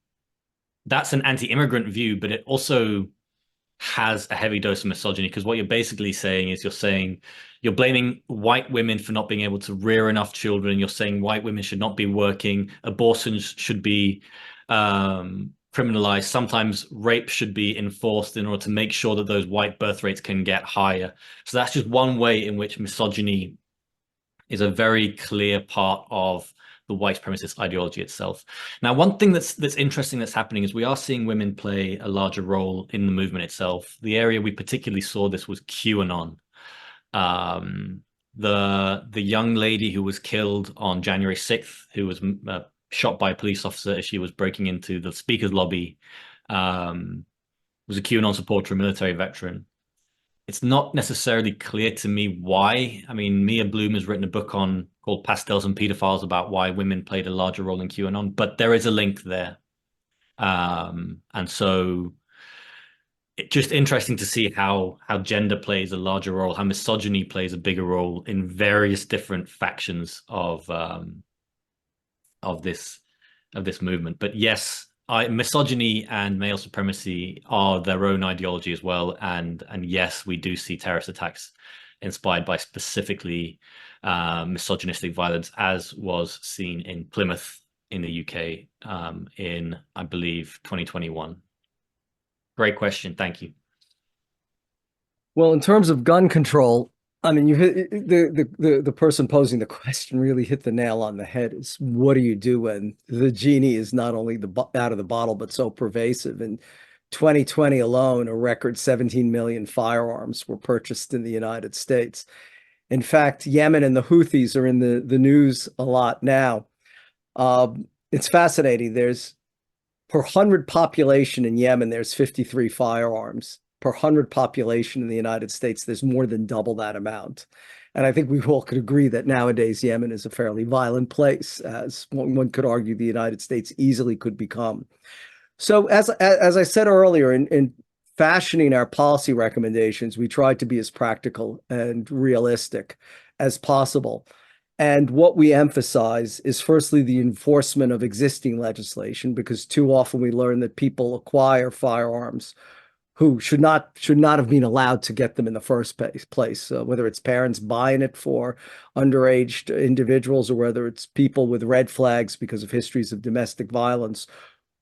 that's an anti-immigrant view, but it also has a heavy dose of misogyny, because what you're basically saying is you're blaming white women for not being able to rear enough children. You're saying white women should not be working, abortions should be criminalized, sometimes rape should be enforced in order to make sure that those white birth rates can get higher. So that's just one way in which misogyny is a very clear part of the white supremacist ideology itself. Now, one thing that's interesting that's happening is we are seeing women play a larger role in the movement itself. The area we particularly saw this was QAnon. The young lady who was killed on January 6th, who was shot by a police officer as she was breaking into the speaker's lobby, was a QAnon supporter, a military veteran. It's not necessarily clear to me why. I mean, Mia Bloom has written a book called Pastels and Pedophiles about why women played a larger role in QAnon, but there is a link there. And so it's just interesting to see how gender plays a larger role, how misogyny plays a bigger role in various different factions of this movement. But yes, misogyny and male supremacy are their own ideology as well, and yes, we do see terrorist attacks inspired by specifically misogynistic violence, as was seen in Plymouth in the UK in, I believe, 2021. Great question, thank you. Well, in terms of gun control, I mean, you hit the person posing the question really hit the nail on the head. Is what do you do when the genie is not only out of the bottle, but so pervasive? In 2020 alone, a record 17 million firearms were purchased in the United States. In fact, Yemen and the Houthis are in the news a lot now. It's fascinating. There's per 100 population in Yemen, there's 53 firearms. Per 100 population in the United States, there's more than double that amount. And I think we all could agree that nowadays Yemen is a fairly violent place, as one could argue the United States easily could become. So as I said earlier, in fashioning our policy recommendations, we tried to be as practical and realistic as possible. And what we emphasize is firstly the enforcement of existing legislation, because too often we learn that people acquire firearms who should not have been allowed to get them in the first place, whether it's parents buying it for underage individuals, or whether it's people with red flags because of histories of domestic violence,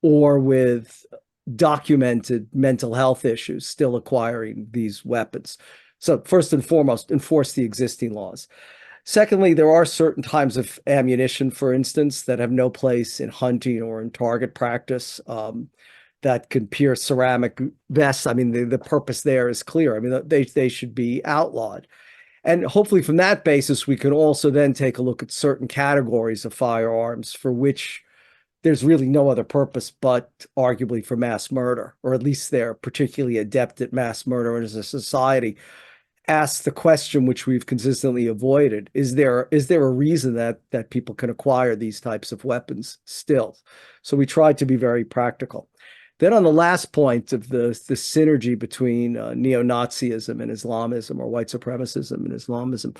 or with documented mental health issues still acquiring these weapons. So first and foremost, enforce the existing laws. Secondly, there are certain types of ammunition, for instance, that have no place in hunting or in target practice, that can pierce ceramic vests. I mean, the purpose there is clear. I mean, they should be outlawed. And hopefully from that basis, we can also then take a look at certain categories of firearms for which there's really no other purpose but arguably for mass murder, or at least they're particularly adept at mass murder as a society. ask the question, which we've consistently avoided: is there a reason that people can acquire these types of weapons still? So we tried to be very practical. Then on the last point of the synergy between neo-Nazism and Islamism, or white supremacism and Islamism,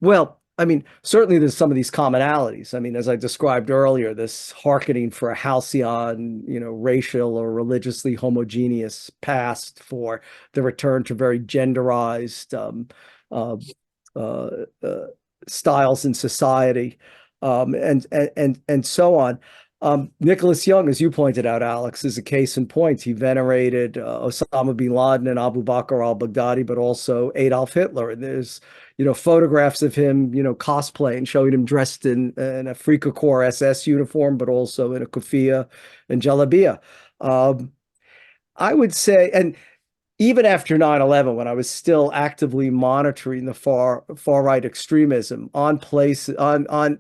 well, I mean, certainly there's some of these commonalities. I mean, as I described earlier, this hearkening for a halcyon, racial or religiously homogeneous past, for the return to very genderized styles in society, and so on. Nicholas Young, as you pointed out, Alex, is a case in point. He venerated Osama bin Laden and Abu Bakr al-Baghdadi, but also Adolf Hitler. And there's, photographs of him, cosplaying, showing him dressed in an Afrika Korps SS uniform, but also in a kufiya and jalabia. I would say, and even after 9/11, when I was still actively monitoring the far right extremism on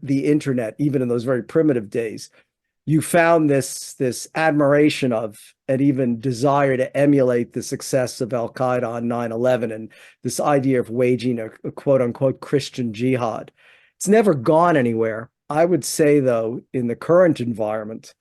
the internet, even in those very primitive days, you found this admiration of, and even desire to emulate, the success of al-Qaeda on 9/11, and this idea of waging a quote unquote Christian jihad. It's never gone anywhere. I would say, though, in the current environment,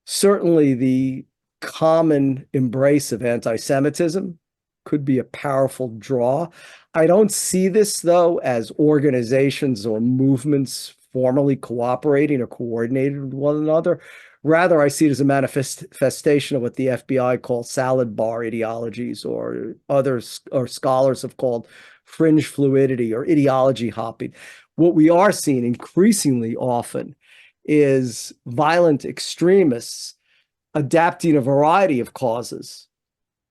certainly the common embrace of anti-Semitism could be a powerful draw. I don't see this, though, as organizations or movements formally cooperating or coordinated with one another. Rather, I see it as a manifestation of what the FBI calls salad bar ideologies, or others, or scholars have called fringe fluidity or ideology hopping. What we are seeing increasingly often is violent extremists adapting a variety of causes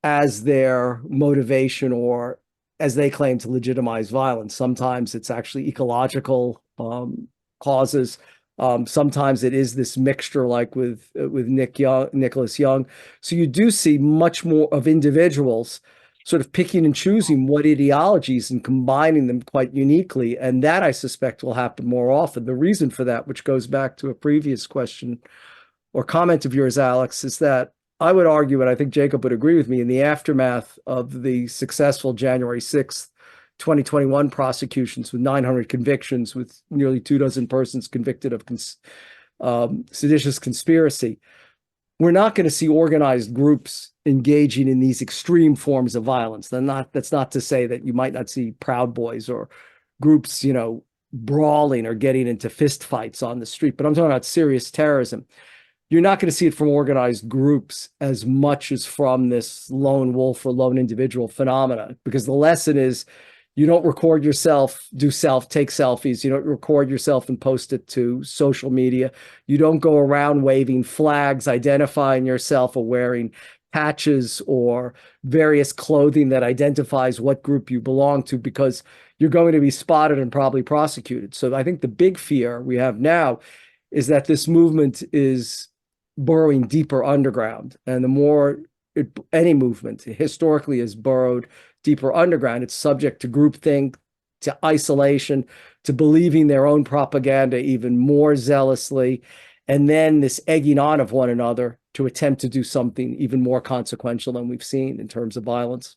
as their motivation, or as they claim to legitimize violence. Sometimes it's actually ecological causes. Sometimes it is this mixture, like with Nicholas Young. So you do see much more of individuals sort of picking and choosing what ideologies and combining them quite uniquely. And that, I suspect, will happen more often. The reason for that, which goes back to a previous question or comment of yours, Alex, is that I would argue, and I think Jacob would agree with me, in the aftermath of the successful January 6th, 2021 prosecutions with 900 convictions, with nearly 24 persons convicted of seditious conspiracy, we're not going to see organized groups engaging in these extreme forms of violence. That's not to say that you might not see Proud Boys or groups, brawling or getting into fist fights on the street, but I'm talking about serious terrorism. You're not going to see it from organized groups as much as from this lone wolf or lone individual phenomena, because the lesson is, you don't record yourself, take selfies. You don't record yourself and post it to social media. You don't go around waving flags, identifying yourself, or wearing patches or various clothing that identifies what group you belong to, because you're going to be spotted and probably prosecuted. So I think the big fear we have now is that this movement is burrowing deeper underground. And the more any movement historically has burrowed deeper underground, it's subject to groupthink, to isolation, to believing their own propaganda even more zealously, and then this egging on of one another to attempt to do something even more consequential than we've seen in terms of violence.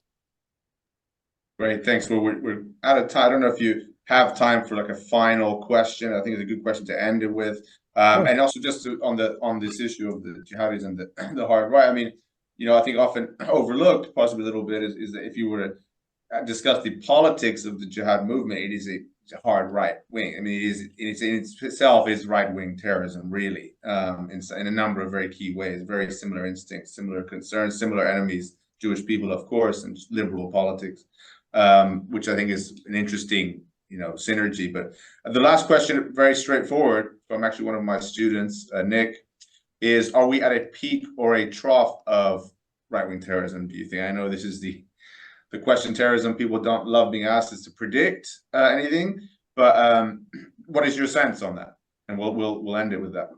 Great, thanks. Well, we're out of time. I don't know if you have time for like a final question. I think it's a good question to end it with. Sure. And also just on this issue of the jihadis and the hard right. I mean, I think often overlooked, possibly a little bit, is that if you were to discuss the politics of the jihad movement, it is a hard right wing. I mean, it in itself is right wing terrorism, really, in a number of very key ways. Very similar instincts, similar concerns, similar enemies, Jewish people, of course, and liberal politics, which I think is an interesting synergy. But the last question, very straightforward, from actually one of my students, Nick, is: are we at a peak or a trough of right-wing terrorism, do you think? I know this is the question terrorism people don't love being asked, is to predict anything, but what is your sense on that? And we'll end it with that.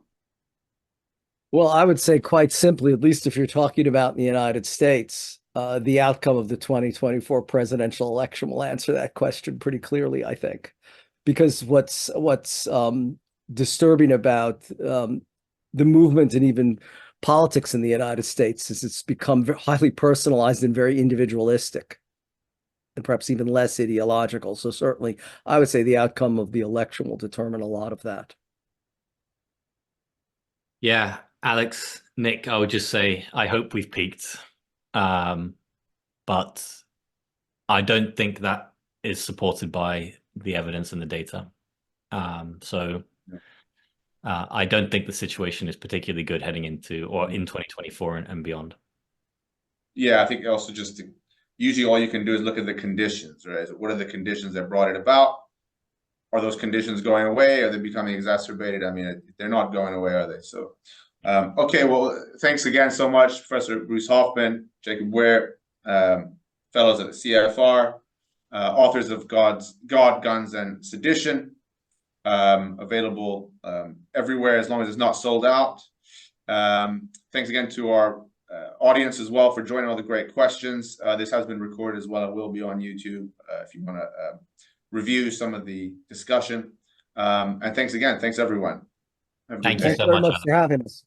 Well, I would say quite simply, at least if you're talking about the United States, the outcome of the 2024 presidential election will answer that question pretty clearly, I think. Because what's disturbing about the movement and even politics in the United States is it's become highly personalized and very individualistic. and perhaps even less ideological. So certainly, I would say the outcome of the election will determine a lot of that. Yeah, Alex, Nick, I would just say I hope we've peaked, but I don't think that is supported by the evidence and the data. I don't think the situation is particularly good heading into or in 2024 and beyond. Yeah, I think also usually all you can do is look at the conditions, right? So what are the conditions that brought it about? Are those conditions going away? Are they becoming exacerbated? I mean, they're not going away, are they? So, okay, well, thanks again so much, Professor Bruce Hoffman, Jacob Ware, fellows at the CFR, authors of God, Guns, and Sedition, available everywhere as long as it's not sold out. Thanks again to our audience as well for joining all the great questions. This has been recorded as well. It will be on YouTube if you want to review some of the discussion. And thanks again. Thanks, everyone. Thank you Thanks so very much much for having us.